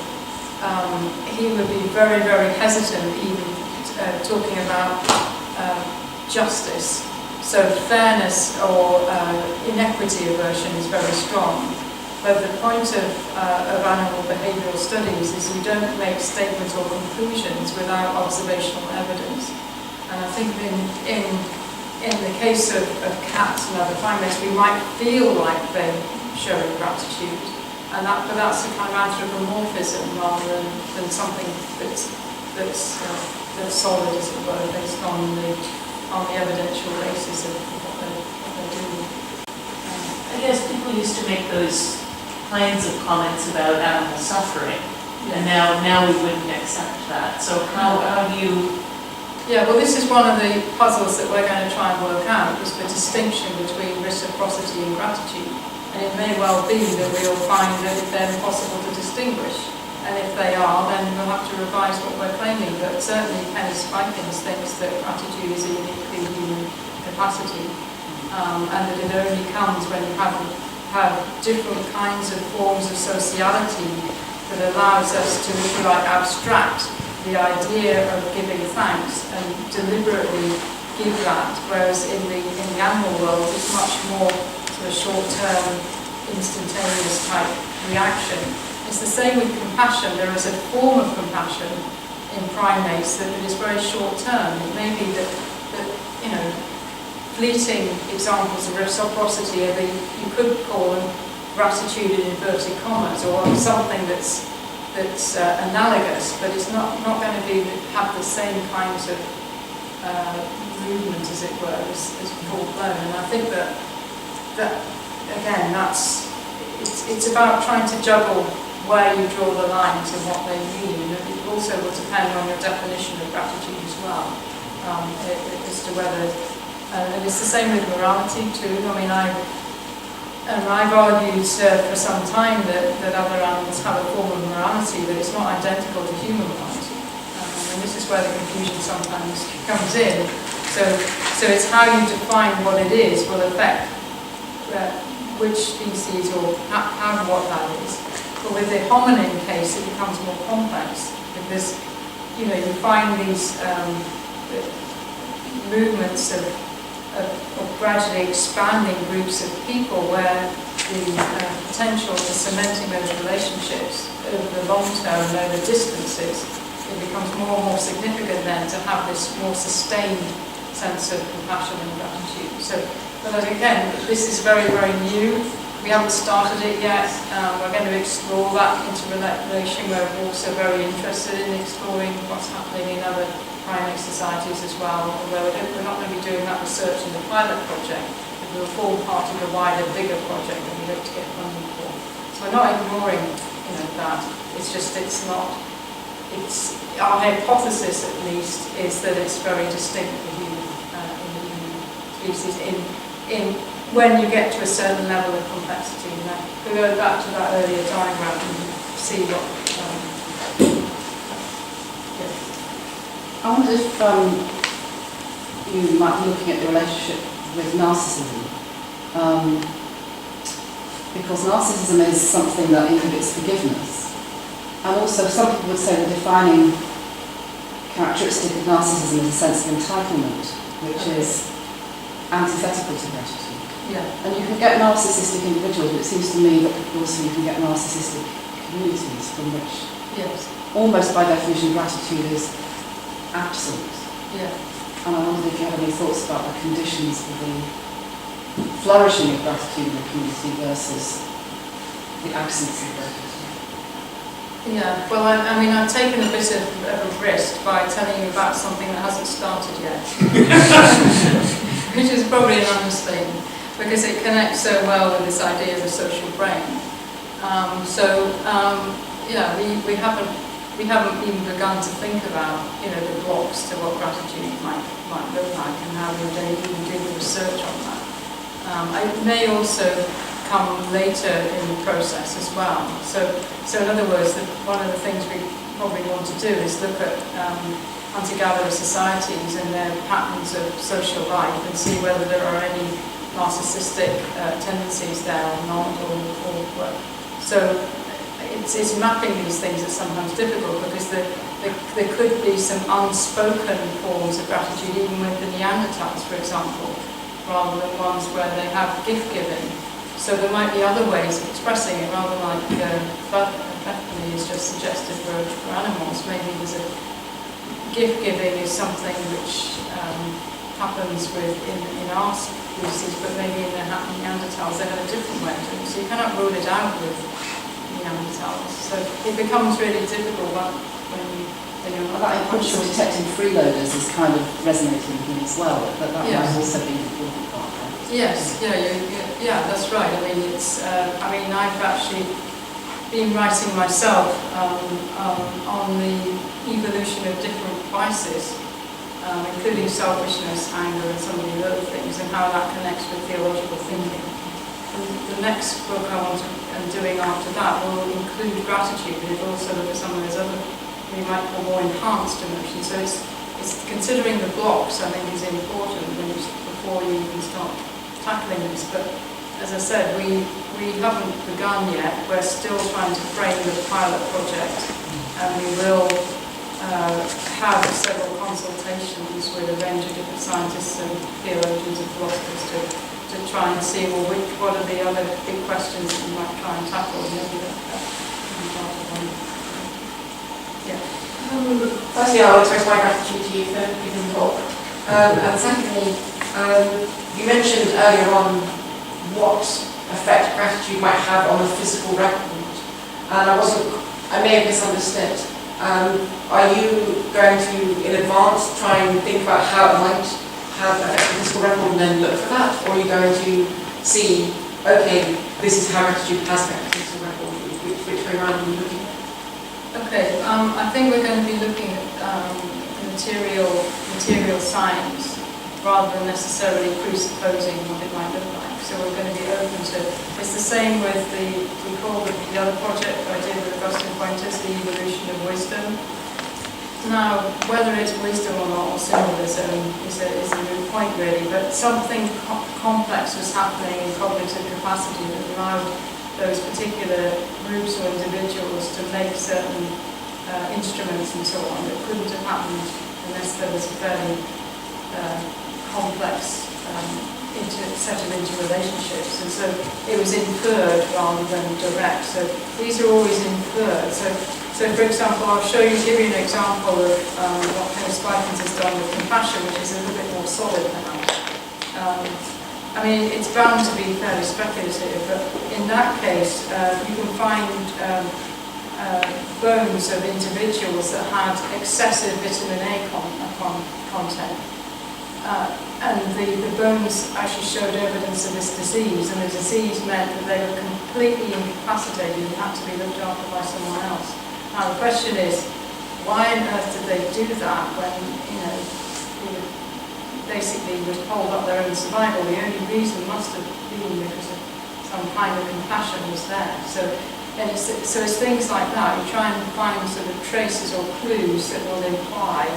he would be very, very hesitant even talking about justice. So fairness or inequity aversion is very strong. But the point of animal behavioural studies is you don't make statements or conclusions without observational evidence. And I think in the case of cats and other primates, we might feel like they're showing gratitude, but that's a kind of anthropomorphism rather than something that's solid, as it were, based on the evidential basis of what they're doing. I guess people used to make those kinds of comments about animal suffering, and now we wouldn't accept that. So how do you? Yeah, well, this is one of the puzzles that we're going to try and work out, is the distinction between reciprocity and gratitude. And it may well be that we'll find that they're impossible to distinguish. And if they are, then we'll have to revise what we're claiming. But certainly Penny Spikins thinks that gratitude is a uniquely human capacity, and that it only comes when you have different kinds of forms of sociality that allows us to, if you like, abstract the idea of giving thanks and deliberately give that, whereas in the animal world it's much more sort of short-term, instantaneous type reaction. It's the same with compassion. There is a form of compassion in primates that is very short-term. It may be that fleeting examples of reciprocity are you could call them gratitude in inverted commas, or something that's analogous, but it's not going to have the same kinds of movement, as it were, as full-blown. And I think that again, it's about trying to juggle where you draw the lines and what they mean. And it also will depend on your definition of gratitude as well, as to whether, and it's the same with morality too. I mean, I've argued for some time that other animals have a form of morality, but it's not identical to human morality. And this is where the confusion sometimes comes in. So it's how you define what it is will affect which species or how what that is. But with the hominin case, it becomes more complex, because you find these movements of gradually expanding groups of people where the potential for cementing those relationships over the long term and over distances, it becomes more and more significant then to have this more sustained sense of compassion and gratitude. But again, this is very, very new. We haven't started it yet. We're going to explore that interrelation. We're also very interested in exploring what's happening in other primate societies as well, although we're not going to be doing that research in the pilot project. It will form part of the wider, bigger project that we hope to get funding for. So we're not ignoring that. It's just our hypothesis at least is that it's very distinct in the human species in when you get to a certain level of complexity. And we go back to that earlier diagram and see what. I wonder if you might be looking at the relationship with narcissism, because narcissism is something that inhibits forgiveness, and also some people would say the defining characteristic of narcissism is a sense of entitlement, which is antithetical to gratitude. Yeah. And you can get narcissistic individuals, but it seems to me that also you can get narcissistic communities from which, yes, almost by definition, gratitude is absent. Yeah. And I wondered if you had any thoughts about the conditions for the flourishing of gratitude in the community versus the absence of gratitude. Yeah, well, I mean, I've taken a bit of a risk by telling you about something that hasn't started yet, which is probably an understatement, because it connects so well with this idea of the social brain. We haven't even begun to think about, the blocks to what gratitude might look like, and how we would even do the research on that. It may also come later in the process as well. So in other words, one of the things we probably want to do is look at hunter-gatherer societies and their patterns of social life and see whether there are any narcissistic tendencies there or not, or what. So it's mapping these things that's sometimes difficult, because there could be some unspoken forms of gratitude even with the Neanderthals, for example, rather than ones where they have gift-giving. So there might be other ways of expressing it, rather like Bethany has just suggested for animals. Maybe there's a gift-giving is something which happens in our species, but maybe in the Neanderthals they had a different way of doing it. So you cannot rule it out with Neanderthals. So it becomes really difficult when you're not. That importance of detecting freeloaders is kind of resonating with me as well, but that Yes. might also be an important part. Yes, yeah, that's right. I mean, I've actually been writing myself on the evolution of different vices, including selfishness, anger, and some of the other things, and how that connects with theological thinking. the next book I want to, and doing after that will include gratitude, but it'll also look at some of those other, we might call more enhanced emotions. So it's considering the blocks, I think, is important before you even start tackling this. But as I said, we haven't begun yet. We're still trying to frame the pilot project, and we will have several consultations with a range of different scientists and theologians and philosophers to try and see, well, what are the other big questions that we might try and tackle, and maybe that can be part of one. Yeah. Firstly, I want to express my gratitude to you for giving the talk. And secondly, you mentioned earlier on what effect gratitude might have on the physical record, and I may have misunderstood. Are you going to, in advance, try and think about how it might have effect on the physical record and then look for that? Or are you going to see, okay, this is how gratitude has affected the physical record, which way around are you looking at? Okay, I think we're going to be looking at material science rather than necessarily presupposing what it might look like. So we're going to be open to, it's the same with we call the other project I did with Augustine Pointers, the evolution of wisdom. Now, whether it's wisdom or not, or symbolism, is a moot point really, but something complex was happening in cognitive capacity that allowed those particular groups or individuals to make certain instruments and so on that couldn't have happened unless there was a fairly complex set of interrelationships, and so it was inferred rather than direct. So these are always inferred. So for example, I'll give you an example of what Spikins has done with compassion, which is a little bit more solid now. I mean, it's bound to be fairly speculative, but in that case, you can find bones of individuals that had excessive vitamin A content. And the bones actually showed evidence of this disease, and the disease meant that they were completely incapacitated and had to be looked after by someone else. Now the question is, why on earth did they do that when, basically would hold up their own survival? The only reason must have been because of some kind of compassion was there. So it's things like that. You try and find sort of traces or clues that will imply,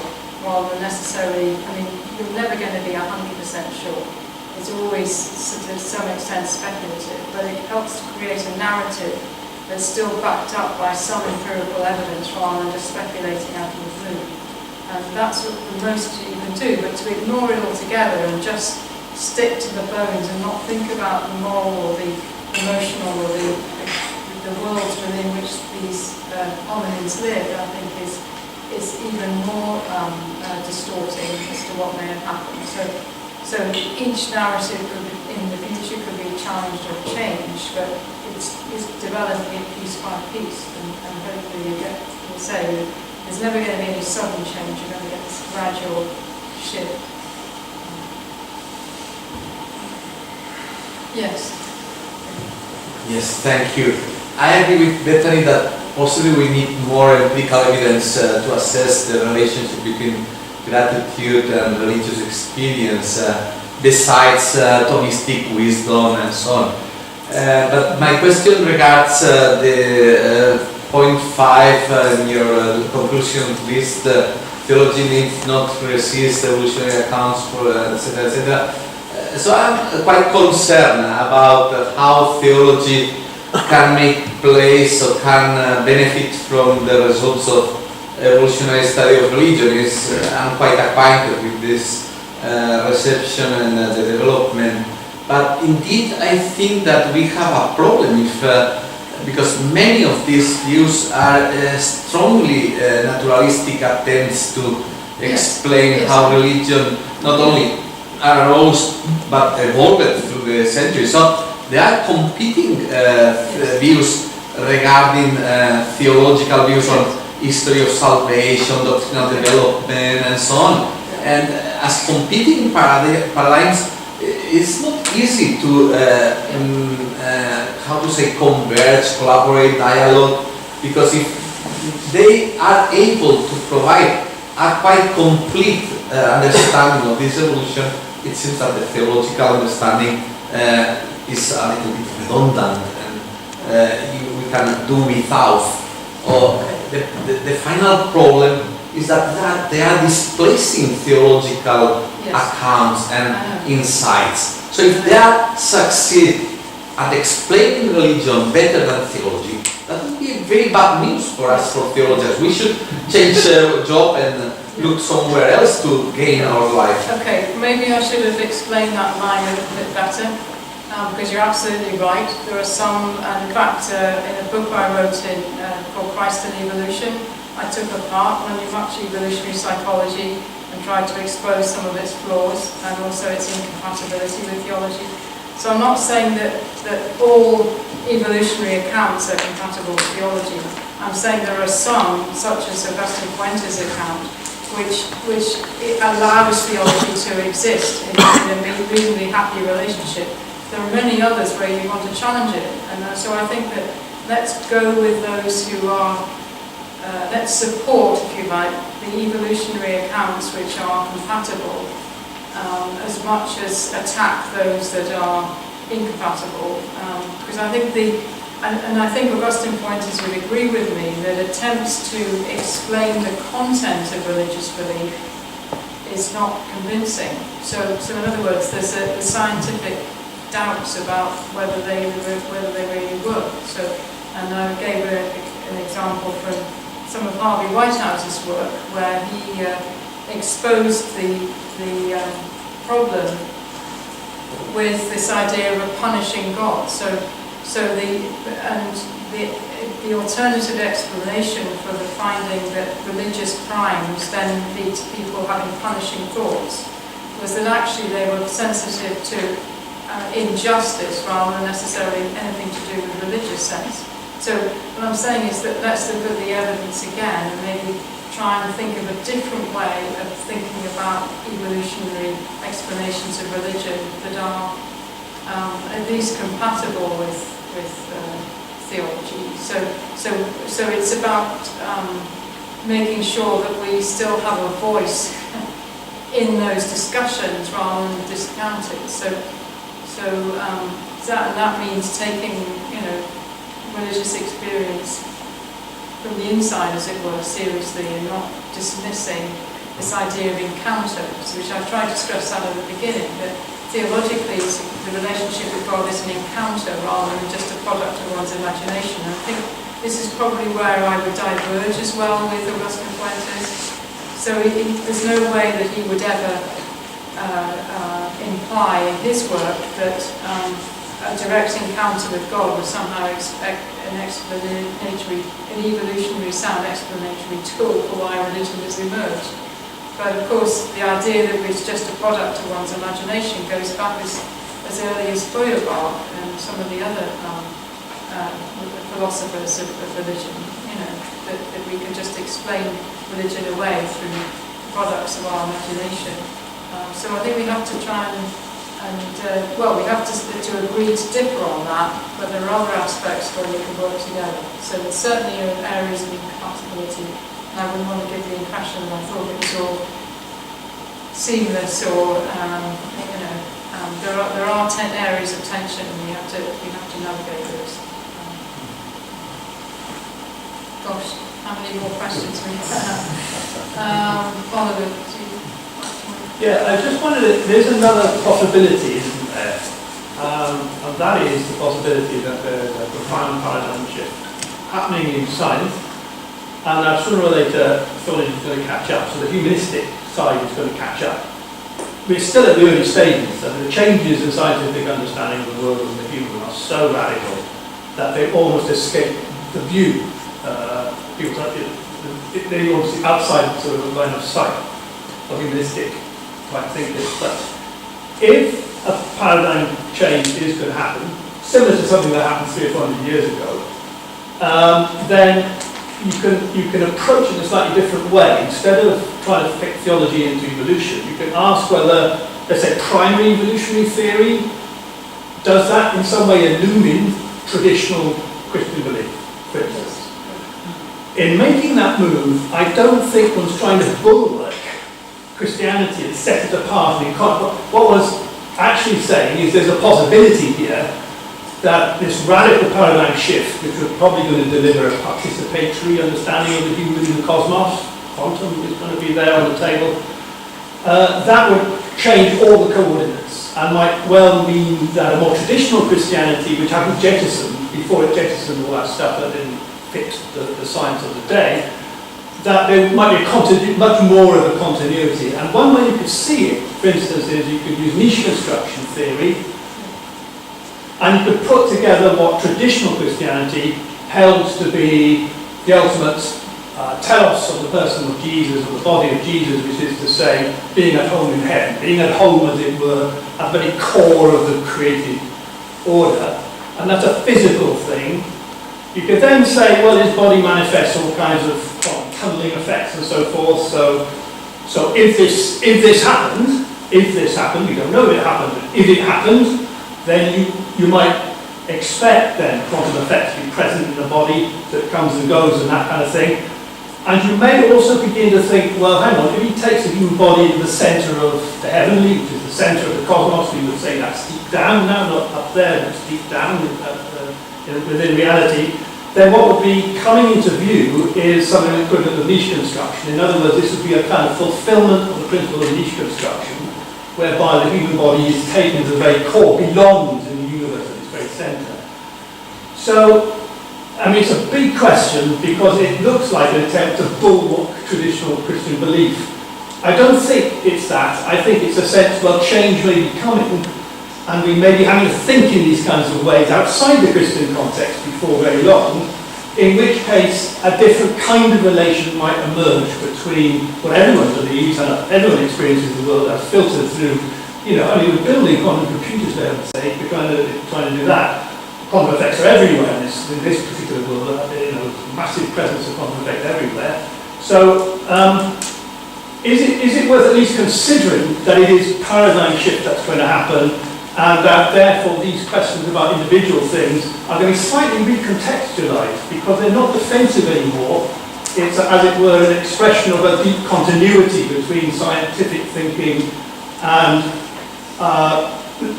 rather than necessarily, I mean, you're never going to be 100% sure. It's always, to some extent, speculative, but it helps to create a narrative that's still backed up by some empirical evidence rather than just speculating out of the blue. And that's what the most you can do, but to ignore it altogether and just stick to the bones and not think about the moral or the emotional or the worlds within which these hominins live, I think is even more distorting as to what may have happened. So each narrative in the future could be challenged or changed, but it's developing it piece by piece, and hopefully you'll say there's never going to be any sudden change. You're going to get this gradual shift. Yes. Yes, thank you. I agree with Bethany that possibly we need more empirical evidence to assess the relationship between gratitude and religious experience, besides Thomistic wisdom and so on. But my question regards the point 5 in your conclusion list, theology needs not resist evolutionary accounts for etc. etc. So I'm quite concerned about how theology can make place or can benefit from the results of evolutionary study of religion. I'm quite acquainted with this reception and the development, but indeed I think that we have a problem because many of these views are strongly naturalistic attempts to explain how religion not only arose but evolved through the centuries. So there are competing views regarding theological views on history of salvation, doctrinal development, and so on. And as competing paradigms, it's not easy to converge, collaborate, dialogue, because if they are able to provide a quite complete understanding of this evolution, it seems that the theological understanding is a little bit redundant and we can do without. Or the final problem is that they are displacing theological accounts and insights. So if they succeed at explaining religion better than theology, that would be very bad news for us, for theologians. We should change job and look somewhere else to gain our life. Okay, maybe I should have explained that line a little bit better, because you're absolutely right. There are some, and in fact, in a book I wrote called Christ and Evolution, I took apart much evolutionary psychology and tried to expose some of its flaws and also its incompatibility with theology. So I'm not saying that all evolutionary accounts are compatible with theology. I'm saying there are some, such as Augustine Fuentes' account, which it allows theology to exist in a reasonably happy relationship. There are many others where you want to challenge it, and so I think that let's go with those who are, let's support, if you like, the evolutionary accounts which are compatible, as much as attack those that are incompatible. Because I think I think Augustine Fuentes would agree with me that attempts to explain the content of religious belief is not convincing. So in other words, there's a scientific doubts about whether they really work. So, and I gave an example from some of Harvey Whitehouse's work where he exposed the problem with this idea of a punishing God. So the alternative explanation for the finding that religious crimes then lead to people having punishing thoughts was that actually they were sensitive to injustice rather than necessarily anything to do with religious sense. So what I'm saying is that let's look at the evidence again and maybe try and think of a different way of thinking about evolutionary explanations of religion that are at least compatible with theology. So it's about making sure that we still have a voice in those discussions rather than discount it. So that means taking, religious experience from the inside, as it were, seriously, and not dismissing this idea of encounters, which I've tried to stress out at the beginning, that theologically the relationship with God is an encounter rather than just a product of one's imagination. And I think this is probably where I would diverge as well with Augustine Fuentes. So there's no way that he would ever imply in his work that a direct encounter with God was somehow an evolutionary sound explanatory tool for why religion has emerged. But of course, the idea that it's just a product of one's imagination goes back as early as Feuerbach and some of the other philosophers of religion, that we can just explain religion away through products of our imagination. So I think we have to try we have to agree to differ on that, but there are other aspects where we can work together. So there's certainly areas of incompatibility, and I wouldn't want to give the impression that I thought it was all seamless or, there are 10 areas of tension, and we have to navigate those. Gosh, how many more questions we have? Oliver, do you? Yeah, I just wondered, there's another possibility, isn't there? And that is the possibility that there's a profound paradigm shift happening in science, and that sooner or later theology is going to catch up, so the humanistic side is going to catch up. We're still at the early stages, and the changes in scientific understanding of the world and the human are so radical that they almost escape the view. They almost outside sort of a line of sight of humanistic type thinkers. But if a paradigm change is going to happen, similar to something that happened 300 or 400 years ago, then you can approach it in a slightly different way. Instead of trying to fit theology into evolution, you can ask whether, let's say, primary evolutionary theory, does that in some way illumine traditional Christian belief, for instance? In making that move, I don't think one's trying to bulwark Christianity and set it apart. And what was actually saying is there's a possibility here that this radical paradigm shift, which was probably going to deliver a participatory understanding of the human in the cosmos, quantum is going to be there on the table, that would change all the coordinates and might well mean that a more traditional Christianity, which hadn't jettisoned, before it jettisoned all that stuff that didn't fit the science of the day, that there might be much more of a continuity. And one way you could see it, for instance, is you could use niche construction theory, and you could put together what traditional Christianity held to be the ultimate telos of the person of Jesus, of the body of Jesus, which is to say, being at home in heaven, being at home, as it were, at the very core of the created order. And that's a physical thing. You could then say, well, his body manifests all kinds of tunneling effects and so forth. So if this happened, we don't know if it happened, but if it happened, then you might expect then quantum effects to be present in the body that comes and goes and that kind of thing. And you may also begin to think, well, hang on, if he takes the human body into the centre of the heavenly, which is the centre of the cosmos, we would say that's deep down now, not up there, it's deep down within reality, then what would be coming into view is something equivalent of niche construction. In other words, this would be a kind of fulfilment of the principle of niche construction, whereby the human body is taken to the very core, belongs in the universe at its very centre. So, I mean, it's a big question because it looks like an attempt to bulwark traditional Christian belief. I don't think it's that. I think it's a sense, well, change may be coming, and we may be having to think in these kinds of ways outside the Christian context before very long, in which case a different kind of relation might emerge between what everyone believes and everyone experiences in the world as filtered through, I mean, we're building quantum computers there, I would say, we're trying to do that. Quantum effects are everywhere in this particular world, massive presence of quantum effects everywhere. So, is it worth at least considering that it is paradigm shift that's going to happen, and that therefore these questions about individual things are going to be slightly recontextualized because they're not defensive anymore. It's, as it were, an expression of a deep continuity between scientific thinking and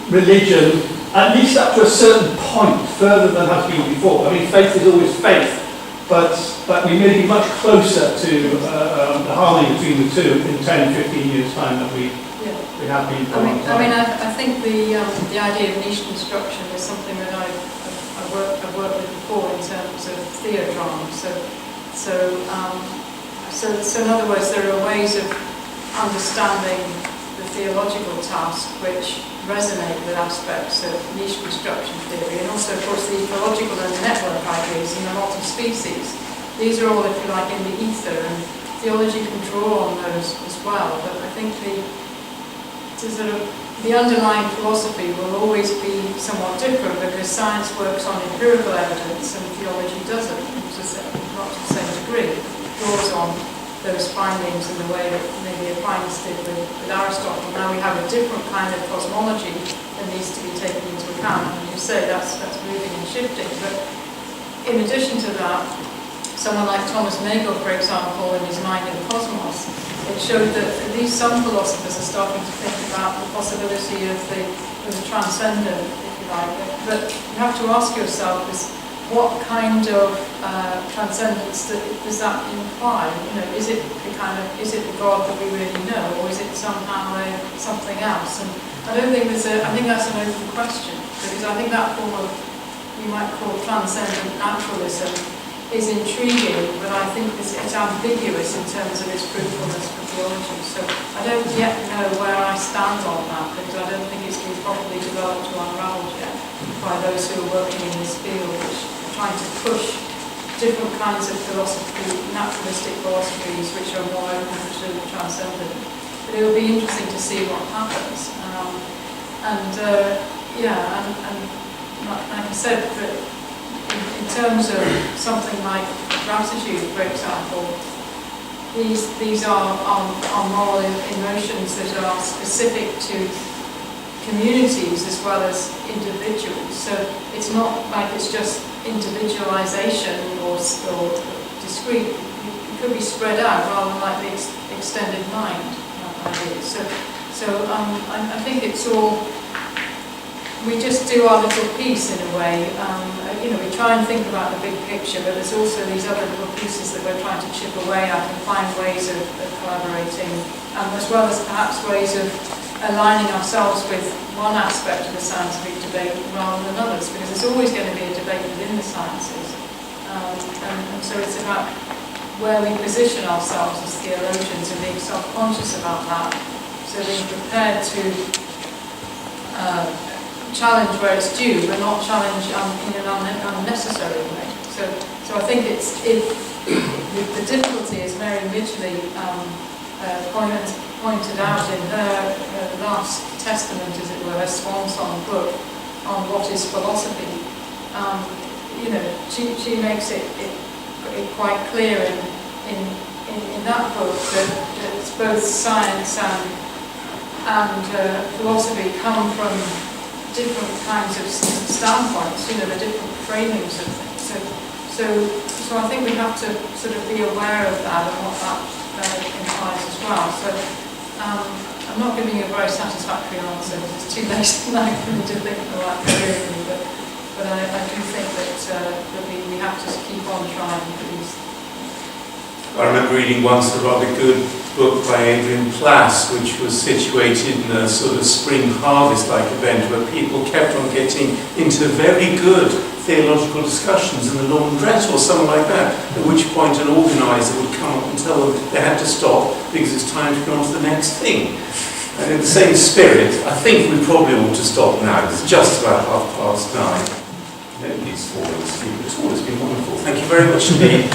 religion, at least up to a certain point, further than has been before. I mean, faith is always faith, but we may be much closer to the harmony between the two in 10, 15 years' time than we have been for a long time. I think the idea of niche construction is something that I've worked with before in terms of theodrama. So in other words, there are ways of understanding the theological task which resonate with aspects of niche construction theory, and also, of course, the ecological and the network ideas and the multi-species. These are all, if you like, in the ether, and theology can draw on those as well. But I think the underlying philosophy will always be somewhat different because science works on empirical evidence and theology doesn't, not to the same degree. It draws on those findings in the way that maybe Aquinas did with Aristotle. Now we have a different kind of cosmology that needs to be taken into account. And you say that's moving and shifting. But in addition to that, someone like Thomas Nagel, for example, in his Mind in the Cosmos, it showed that at least some philosophers are starting to think about the possibility of the transcendent, if you like. But you have to ask yourself is, what kind of transcendence does that imply? Is it the God that we really know, or is it somehow something else? And I don't think I think that's an open question, because I think that form of, you might call transcendent naturalism, is intriguing, but I think it's ambiguous in terms of its fruitfulness for theology. So I don't yet know where I stand on that, because I don't think it's been properly developed or unravelled yet by those who are working in this field, which are trying to push different kinds of philosophy, naturalistic philosophies, which are more open to the transcendent. But it will be interesting to see what happens. And like I said, but in terms of something like gratitude, for example, these are moral emotions that are specific to communities as well as individuals. So it's not like it's just individualization or discrete. It could be spread out rather than like the extended mind ideas. So I think it's all we just do our little piece in a way. You know, we try and think about the big picture, but there's also these other little pieces that we're trying to chip away at and find ways of collaborating, as well as perhaps ways of aligning ourselves with one aspect of the scientific debate rather than others, because there's always going to be a debate within the sciences. And so it's about where we position ourselves as theologians and being self-conscious about that, so being prepared to challenge where it's due, but not challenge in an unnecessary way. So I think the difficulty, as Mary Midgley pointed out in her last testament, as it were, her swan song book on what is philosophy. You know, she makes it quite clear in that book that it's both science and philosophy come from different kinds of standpoints, you know, the different framings of things. So I think we have to sort of be aware of that and what that implies as well. So I'm not giving you a very satisfactory answer because it's too late tonight for me to think about clearly, but I do think that we have to keep on trying at least. I remember reading once a rather good book by Adrian Plass, which was situated in a sort of spring harvest-like event where people kept on getting into very good theological discussions in the laundrette or something like that, at which point an organiser would come up and tell them they had to stop because it's time to go on to the next thing. And in the same spirit, I think we probably ought to stop now. It's just about 9:30. Nobody's fallen asleep at all. It's been wonderful. Thank you very much indeed.